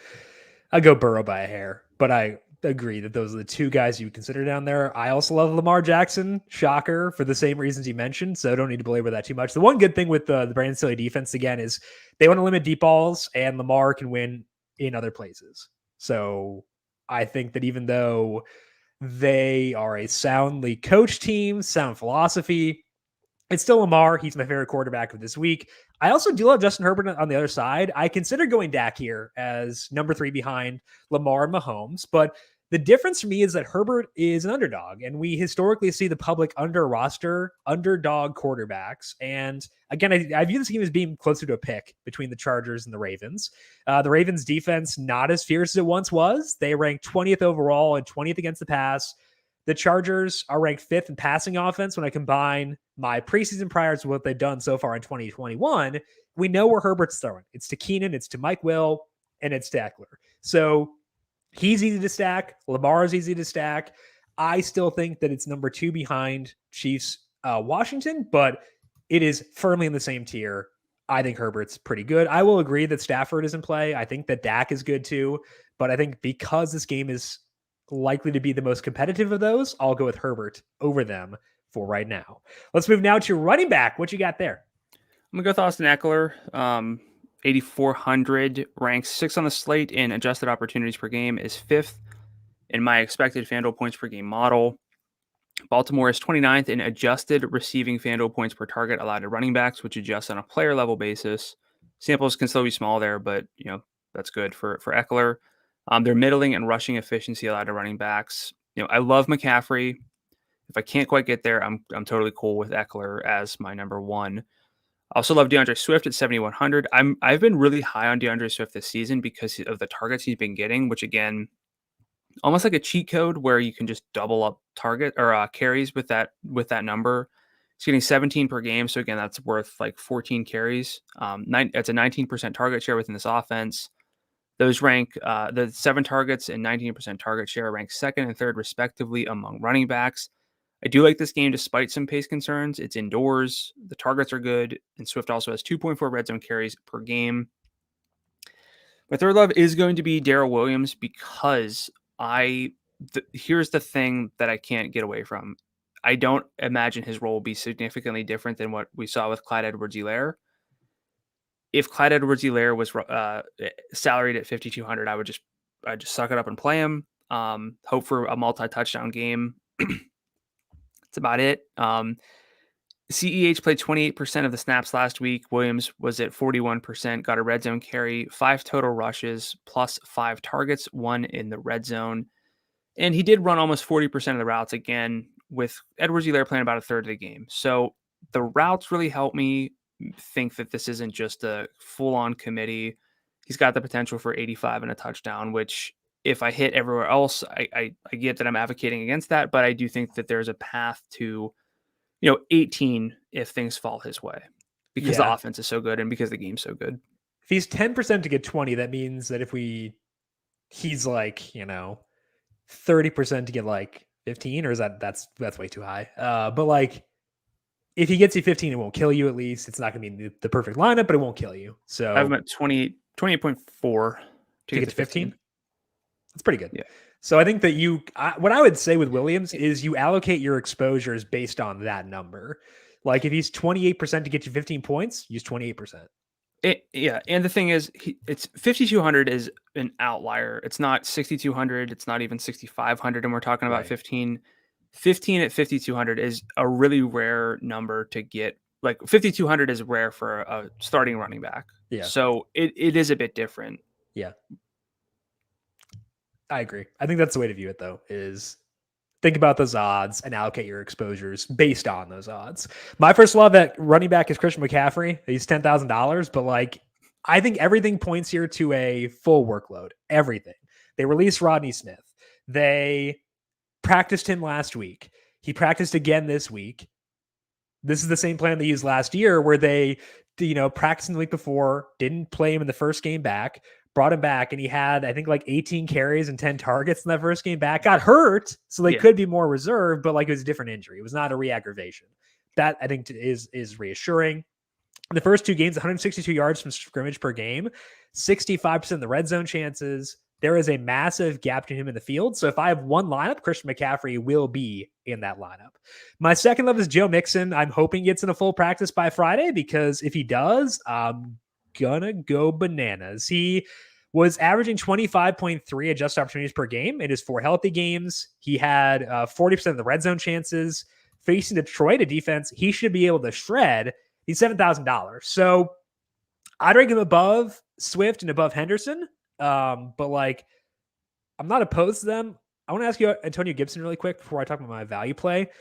I go Burrow by a hair. But I agree that those are the two guys you would consider down there. I also love Lamar Jackson, shocker, for the same reasons you mentioned, so don't need to belabor that too much. The one good thing with the Brandon Staley defense, again, is they want to limit deep balls, and Lamar can win in other places. So I think that even though they are a soundly coached team, sound philosophy, it's still Lamar. He's my favorite quarterback of this week. I also do love Justin Herbert on the other side. I consider going Dak here as number 3 behind Lamar and Mahomes, but the difference for me is that Herbert is an underdog, and we historically see the public under roster underdog quarterbacks. And again, I view this game as being closer to a pick between the Chargers and the Ravens. The Ravens defense, not as fierce as it once was. They ranked 20th overall and 20th against the pass. The Chargers are ranked 5th in passing offense. When I combine my preseason priors with what they've done so far in 2021, we know where Herbert's throwing. It's to Keenan, it's to Mike Will, and it's to Eckler. So he's easy to stack. Lamar is easy to stack. I still think that it's number 2 behind Chiefs Washington, but it is firmly in the same tier. I think Herbert's pretty good. I will agree that Stafford is in play. I think that Dak is good too, but I think because this game is likely to be the most competitive of those, I'll go with Herbert over them for right now. Let's move now to running back. What you got there? I'm going to go with Austin Eckler. 8,400, ranks 6th on the slate in adjusted opportunities per game, is 5th in my expected FanDuel points per game model. Baltimore is 29th in adjusted receiving FanDuel points per target allowed to running backs, which adjusts on a player level basis. Samples can still be small there, but that's good for Eckler. They're middling and rushing efficiency allowed to running backs. I love McCaffrey. If I can't quite get there, I'm totally cool with Eckler as my number 1. I also love DeAndre Swift at 7,100. I've been really high on DeAndre Swift this season because of the targets he's been getting, which again, almost like a cheat code where you can just double up target or carries with that number. He's getting 17 per game, so again, that's worth like 14 carries. That's a 19% target share within this offense. Those rank the 7 targets and 19% target share rank 2nd and 3rd respectively among running backs. I do like this game despite some pace concerns. It's indoors. The targets are good. And Swift also has 2.4 red zone carries per game. My third love is going to be Darrell Williams because here's the thing that I can't get away from. I don't imagine his role will be significantly different than what we saw with Clyde Edwards-Helaire. If Clyde Edwards-Helaire was salaried at 5,200, I'd just suck it up and play him. Hope for a multi-touchdown game. That's about it. CEH played 28% of the snaps last week. Williams was at 41%, got a red zone carry, 5 total rushes, plus 5 targets, 1 in the red zone. And he did run almost 40% of the routes again, with Edwards-Helaire playing about a third of the game. So the routes really help me think that this isn't just a full-on committee. He's got the potential for 85 and a touchdown, which if I hit everywhere else, I get that I'm advocating against that, but I do think that there's a path to 18 if things fall his way because the offense is so good and because the game's so good. If he's 10% to get 20, that means that he's like, 30% to get like 15, or is that's way too high. But like if he gets you 15, it won't kill you. At least it's not going to be the perfect lineup, but it won't kill you. So I have him at 28.4 to get to 15. That's pretty good. Yeah. So I think that what I would say with Williams is you allocate your exposures based on that number. Like if he's 28% to get you 15 points, use 28%. Yeah. And the thing is, it's 5,200 is an outlier. It's not 6,200. It's not even 6,500. And we're talking about 15 at 5,200 is a really rare number to get. Like 5,200 is rare for a starting running back. Yeah. So it is a bit different. Yeah. I agree. I think that's the way to view it, though, is think about those odds and allocate your exposures based on those odds. My first love at running back is Christian McCaffrey. He's $10,000, but I think everything points here to a full workload. Everything. They released Rodney Smith. They practiced him last week. He practiced again this week. This is the same plan they used last year where they, practiced in the week before, didn't play him in the first game back, brought him back, and he had, I think, like 18 carries and 10 targets in that first game back. Got hurt, so they could be more reserved, but like it was a different injury. It was not a re-aggravation. That, I think, is reassuring. In the first 2 games, 162 yards from scrimmage per game, 65% of the red zone chances. There is a massive gap to him in the field. So if I have one lineup, Christian McCaffrey will be in that lineup. My second love is Joe Mixon. I'm hoping he gets in a full practice by Friday, because if he does, I'm gonna go bananas. He was averaging 25.3 adjusted opportunities per game in his 4 healthy games. He had 40% of the red zone chances. Facing Detroit, a defense he should be able to shred. He's $7,000. So I'd rank him above Swift and above Henderson. But like, I'm not opposed to them. I want to ask you Antonio Gibson really quick before I talk about my value play.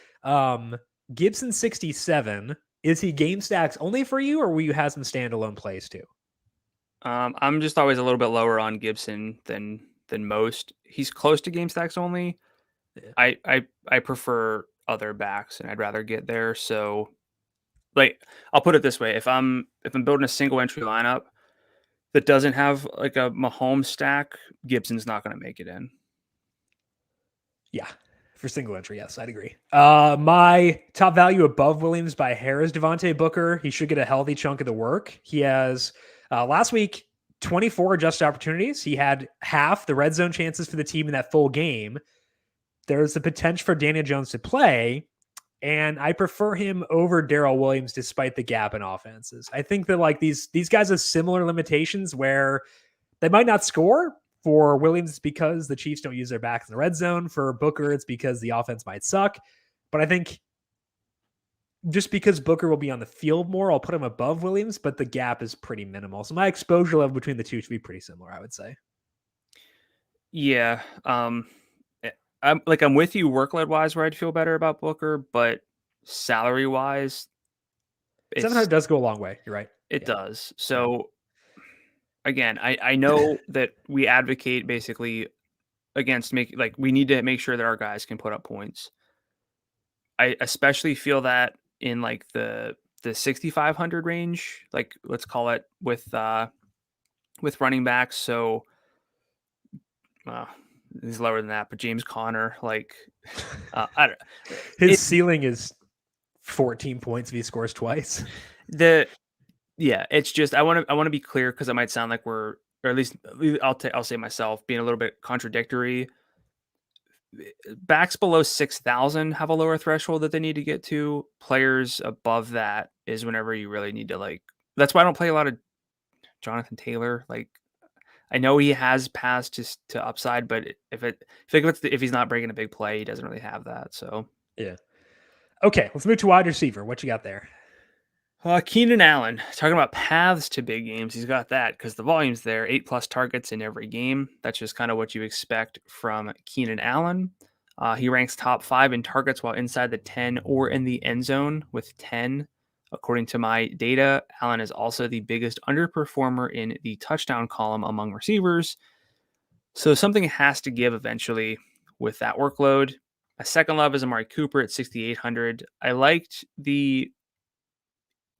Gibson 67. Is he game stacks only for you, or will you have some standalone plays too? I'm just always a little bit lower on Gibson than most. He's close to game stacks only. Yeah. I prefer other backs, and I'd rather get there. So, like, I'll put it this way: if I'm building a single entry lineup that doesn't have like a Mahomes stack, Gibson's not going to make it in. Yeah, for single entry, yes, I'd agree. My top value above Williams by hair is Devontae Booker. He should get a healthy chunk of the work. He has last week 24 adjusted opportunities. He had half the red zone chances for the team in that full game. There's the potential for Daniel Jones to play, and I prefer him over Darrell Williams despite the gap in offenses. I think that like these guys have similar limitations where they might not score. For Williams, it's because the Chiefs don't use their backs in the red zone. For Booker, it's because the offense might suck. But I think just because Booker will be on the field more, I'll put him above Williams, but the gap is pretty minimal. So my exposure level between the two should be pretty similar, I would say. Yeah. I'm with you workload wise where I'd feel better about Booker, but salary wise, 700 does go a long way. You're right. It does. So again, I know that we advocate basically against we need to make sure that our guys can put up points. I especially feel that in like the 6,500 range, like let's call it with running backs. So he's lower than that, but James Conner, like I don't. His ceiling is 14 points if he scores twice. It's just I want to be clear, because it might sound like we're, or at least I'll say myself being a little bit contradictory. Backs below 6,000 have a lower threshold that they need to get to. Players above that is whenever you really need to That's why I don't play a lot of Jonathan Taylor. Like, I know he has passed to upside, but if he's not breaking a big play, he doesn't really have that. So yeah. Okay, let's move to wide receiver. What you got there? Keenan Allen, talking about paths to big games. He's got that because the volume's there, 8+ targets in every game. That's just kind of what you expect from Keenan Allen. He ranks top 5 in targets while inside the 10 or in the end zone with 10. According to my data, Allen is also the biggest underperformer in the touchdown column among receivers. So something has to give eventually with that workload. My second love is Amari Cooper at 6,800. I liked the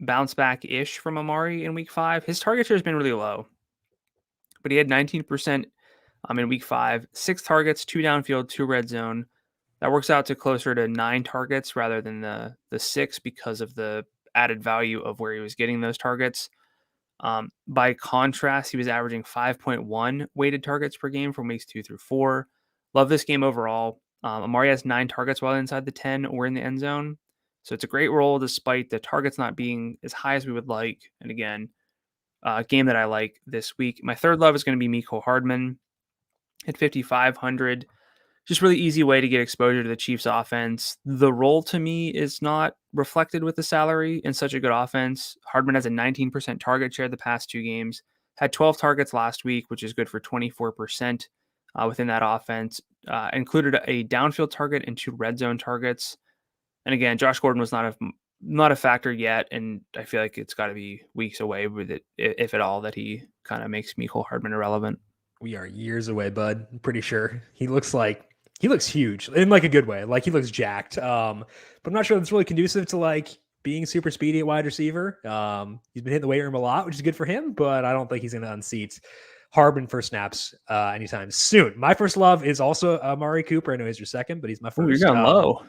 bounce back-ish from Amari in week 5. His target share has been really low, but he had 19% in week 5, 6 targets, 2 downfield, 2 red zone. That works out to closer to 9 targets rather than the 6 because of the added value of where he was getting those targets. By contrast, he was averaging 5.1 weighted targets per game from weeks 2 through 4. Love this game overall. Amari has 9 targets while inside the 10 or in the end zone. So it's a great role despite the targets not being as high as we would like. And again, a game that I like this week. My third love is going to be Mecole Hardman at 5,500. Just really easy way to get exposure to the Chiefs offense. The role to me is not reflected with the salary in such a good offense. Hardman has a 19% target share the past 2 games. Had 12 targets last week, which is good for 24% within that offense. Included a downfield target and 2 red zone targets. And again, Josh Gordon was not a factor yet, and I feel like it's got to be weeks away with it, if at all, that he kind of makes Mecole Hardman irrelevant. We are years away, bud. I'm pretty sure. He looks huge in like a good way. Like he looks jacked. But I'm not sure that's really conducive to like being super speedy at wide receiver. He's been hitting the weight room a lot, which is good for him, but I don't think he's going to unseat Harbin for snaps anytime soon. My first love is also Amari Cooper. I know he's your second, but he's my first. Ooh, you're going low.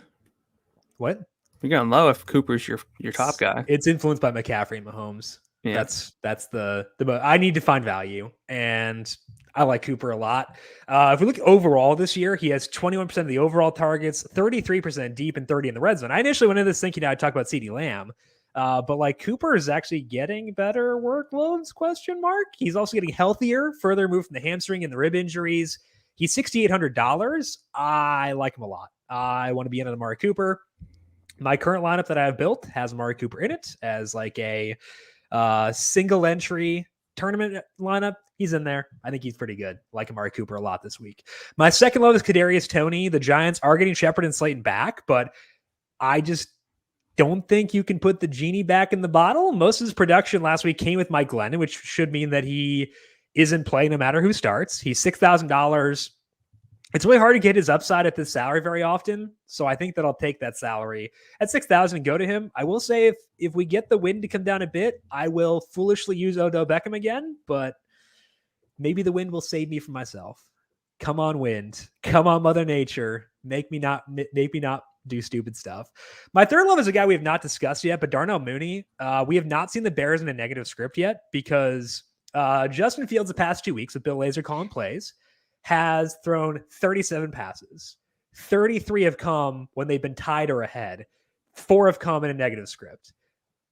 What? You're going low if Cooper's your top guy. It's influenced by McCaffrey and Mahomes. Yeah. That's the I need to find value, and I like Cooper a lot. If we look overall this year, he has 21% of the overall targets, 33% deep, and 30 in the red zone. I initially went into this thinking I'd talk about CeeDee Lamb, but like Cooper is actually getting better workloads, ? He's also getting healthier, further removed from the hamstring and the rib injuries. He's $6,800. I like him a lot. I want to be in on Amari Cooper. My current lineup that I have built has Amari Cooper in it as like a single entry tournament lineup. He's in there. I think he's pretty good. Like Amari Cooper a lot this week. My second love is Kadarius Toney. The Giants are getting Shepard and Slayton back, but I just don't think you can put the genie back in the bottle. Most of his production last week came with Mike Glennon, which should mean that he is in play no matter who starts. He's $6,000. It's really hard to get his upside at this salary very often. So I think that I'll take that salary at 6,000 and go to him. I will say if we get the wind to come down a bit, I will foolishly use Odell Beckham again, but maybe the wind will save me from myself. Come on, wind. Come on, Mother Nature. Make me not do stupid stuff. My third love is a guy we have not discussed yet, but Darnell Mooney. We have not seen the Bears in a negative script yet because Justin Fields the past 2 weeks with Bill Lazor calling plays has thrown 37 passes. 33 have come when they've been tied or ahead. 4 have come in a negative script.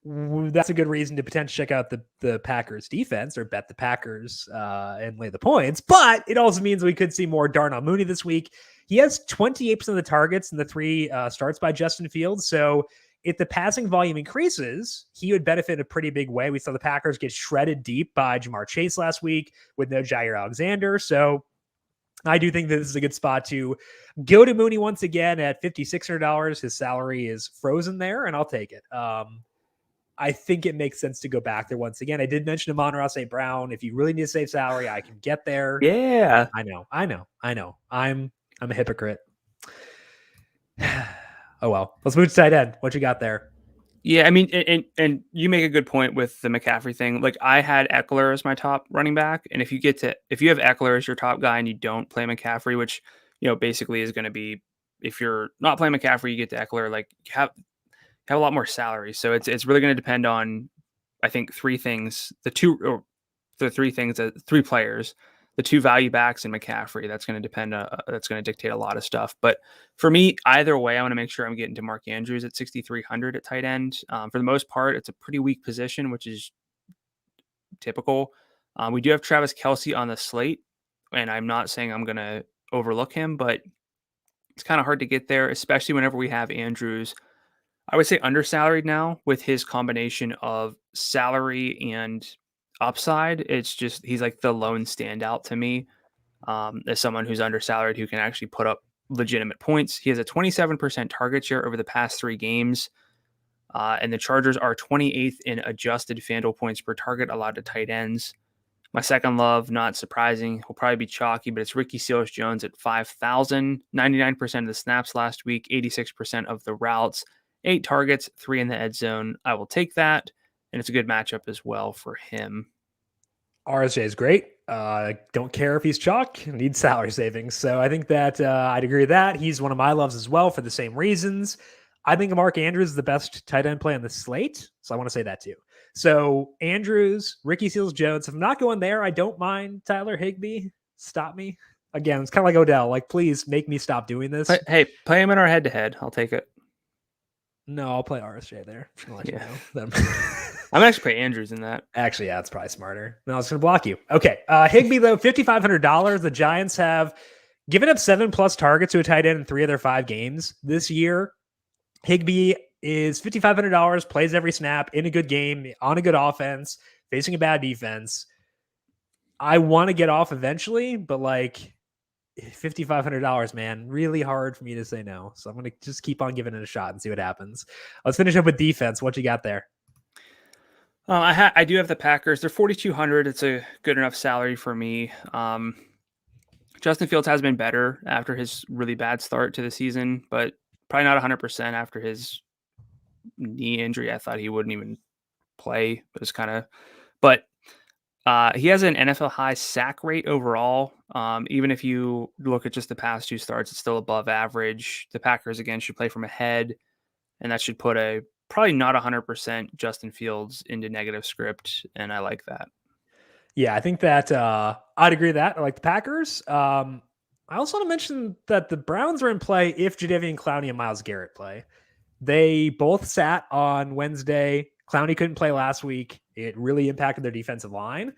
That's a good reason to potentially check out the Packers defense or bet the Packers and lay the points. But it also means we could see more Darnell Mooney this week. He has 28% of the targets in the 3 starts by Justin Fields. So if the passing volume increases, he would benefit in a pretty big way. We saw the Packers get shredded deep by Jamar Chase last week with no Jair Alexander. So I do think that this is a good spot to go to Mooney once again at $5,600. His salary is frozen there, and I'll take it. I think it makes sense to go back there once again. I did mention Amon-Ra St. Brown. If you really need to save salary, I can get there. Yeah. I know. I'm a hypocrite. Oh, well. Let's move to tight end. What you got there? Yeah, I mean, and you make a good point with the McCaffrey thing. Like I had Eckler as my top running back, and if you have Eckler as your top guy and you don't play McCaffrey, which basically is going to be if you're not playing McCaffrey, you get to Eckler. Like you have a lot more salary, so it's really going to depend on I think 3 things. The 3 players. The 2 value backs and McCaffrey. That's going to depend. That's going to dictate a lot of stuff. But for me, either way, I want to make sure I'm getting to Mark Andrews at 6,300 at tight end. For the most part, it's a pretty weak position, which is typical. We do have Travis Kelce on the slate, and I'm not saying I'm going to overlook him, but it's kind of hard to get there, especially whenever we have Andrews. I would say undersalaried now with his combination of salary and upside. It's just he's like the lone standout to me as someone who's undersalaried who can actually put up legitimate points. He has a 27% target share over the past 3 games, and the Chargers are 28th in adjusted FanDuel points per target allowed to tight ends. My second love, not surprising, will probably be chalky, but it's Ricky Seals-Jones at 5,000, 99% of the snaps last week, 86% of the routes, 8 targets, 3 in the end zone. I will take that. And it's a good matchup as well for him. RSJ is great. Don't care if he's chalk, needs salary savings. So I think that I'd agree with that. He's one of my loves as well for the same reasons. I think Mark Andrews is the best tight end play on the slate. So I want to say that too. So Andrews, Ricky Seals-Jones. If I'm not going there, I don't mind Tyler Higbee. Stop me. Again, it's kind of like Odell. Like, please make me stop doing this. Hey, play him in our head-to-head. I'll take it. No, I'll play RSJ there. I'm gonna let you know. I'm actually play Andrews in that. Actually, yeah, it's probably smarter. No, it's going to block you. Okay. Higbee, though, $5,500. The Giants have given up 7+ targets to a tight end in 3 of their 5 games this year. Higbee is $5,500, plays every snap in a good game, on a good offense, facing a bad defense. I want to get off eventually, but like $5,500, man, really hard for me to say no. So I'm going to just keep on giving it a shot and see what happens. Let's finish up with defense. What you got there? I do have the Packers. They're 4,200. It's a good enough salary for me. Justin Fields has been better after his really bad start to the season, but probably not 100% after his knee injury. I thought he wouldn't even play. But He has an NFL high sack rate overall. Even if you look at just the past 2 starts, it's still above average. The Packers, again, should play from ahead, and that should put a probably not 100% Justin Fields into negative script, and I like that. Yeah, I think that I'd agree with that. I like the Packers. I also want to mention that the Browns are in play if Jadeveon Clowney and Myles Garrett play. They both sat on Wednesday. Clowney couldn't play last week. It really impacted their defensive line.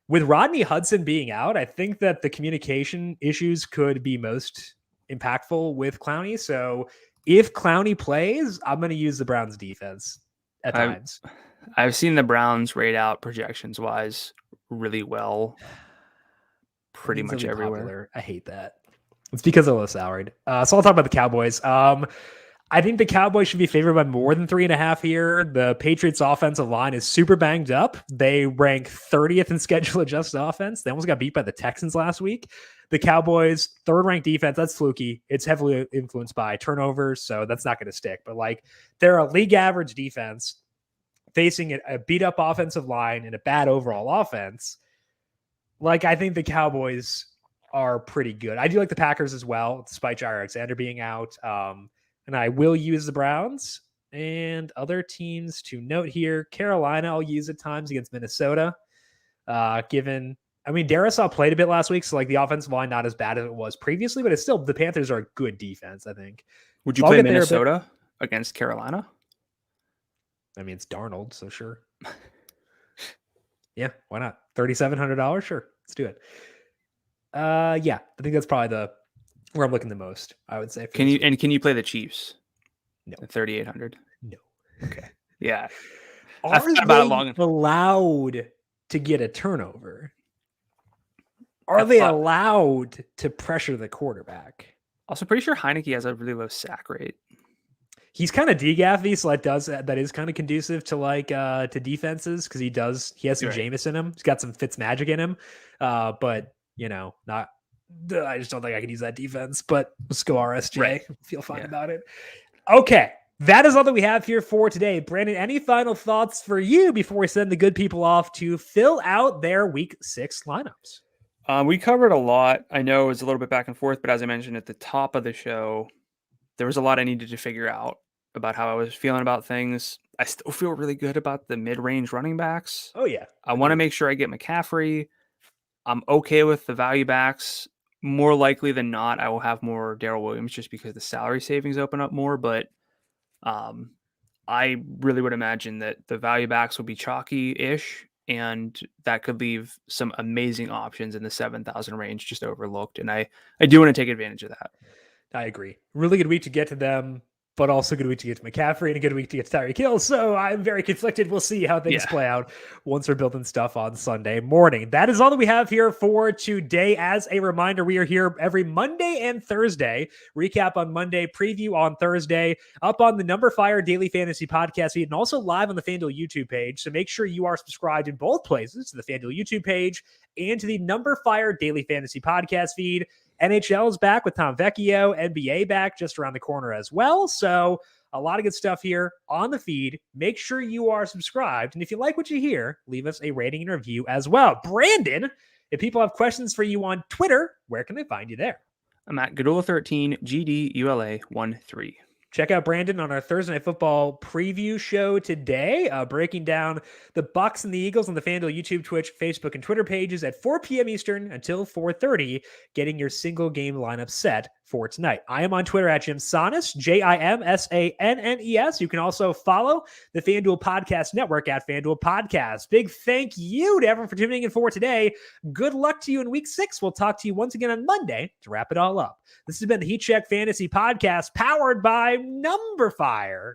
With Rodney Hudson being out, I think that the communication issues could be most impactful with Clowney. So if Clowney plays, I'm going to use the Browns defense at times. I've seen the Browns rate out projections wise really well. Pretty much everywhere. Popular. I hate that. It's because they're low salaried. So I'll talk about the Cowboys. I think the Cowboys should be favored by more than 3.5 here. The Patriots offensive line is super banged up. They rank 30th in schedule adjusted offense. They almost got beat by the Texans last week. The Cowboys, third ranked defense, that's fluky. It's heavily influenced by turnovers, so that's not going to stick. But like, they're a league average defense facing a beat up offensive line and a bad overall offense. Like, I think the Cowboys are pretty good. I do like the Packers as well, despite Jair Alexander being out. And I will use the Browns. And other teams to note here, Carolina I'll use at times against Minnesota. Darisaw played a bit last week, so like the offensive line not as bad as it was previously, but it's still, the Panthers are a good defense, I think. Would you play Minnesota against Carolina? I mean, it's Darnold, so sure. Yeah, why not? $3,700? Sure, let's do it. Yeah, I think that's probably where I'm looking the most, I would say. Can you play the Chiefs? No. 3,800? No. Okay. Yeah. Are they allowed to get a turnover? Are they allowed to pressure the quarterback? Also, pretty sure Heineke has a really low sack rate. He's kind of degaffy, so that is kind of conducive to to defenses because he has some Jameis in him. He's got some Fitz magic in him, but not. I just don't think I can use that defense. But let's go RSJ. Right. Feel fine about it. Okay, that is all that we have here for today. Brandon, any final thoughts for you before we send the good people off to fill out their Week 6 lineups? We covered a lot. I know it was a little bit back and forth, but as I mentioned at the top of the show, there was a lot I needed to figure out about how I was feeling about things. I still feel really good about the mid-range running backs. Oh, yeah. I want to make sure I get McCaffrey. I'm okay with the value backs. More likely than not, I will have more Darrell Williams just because the salary savings open up more. But I really would imagine that the value backs will be chalky-ish, and that could leave some amazing options in the 7,000 range just overlooked. And I do want to take advantage of that. I agree. Really good week to get to them, but also a good week to get to McCaffrey and a good week to get to Tyreek Hill. So I'm very conflicted. We'll see how things play out once we're building stuff on Sunday morning. That is all that we have here for today. As a reminder, we are here every Monday and Thursday. Recap on Monday, preview on Thursday, up on the numberFire Daily Fantasy Podcast feed, and also live on the FanDuel YouTube page. So make sure you are subscribed in both places, to the FanDuel YouTube page and to the numberFire Daily Fantasy Podcast feed. NHL is back with Tom Vecchio, NBA back just around the corner as well. So a lot of good stuff here on the feed. Make sure you are subscribed. And if you like what you hear, leave us a rating and review as well. Brandon, if people have questions for you on Twitter, where can they find you there? I'm at Gadula13, GDULA13. Check out Brandon on our Thursday Night Football preview show today, breaking down the Bucs and the Eagles on the FanDuel YouTube, Twitch, Facebook, and Twitter pages at 4 p.m. Eastern until 4:30, getting your single game lineup set for tonight. I am on Twitter at Jim Sannes, JIMSANNES. You can also follow the FanDuel Podcast Network at FanDuel Podcast. Big thank you to everyone for tuning in for today. Good luck to you in Week 6. We'll talk to you once again on Monday to wrap it all up. This has been the Heat Check Fantasy Podcast, powered by numberFire.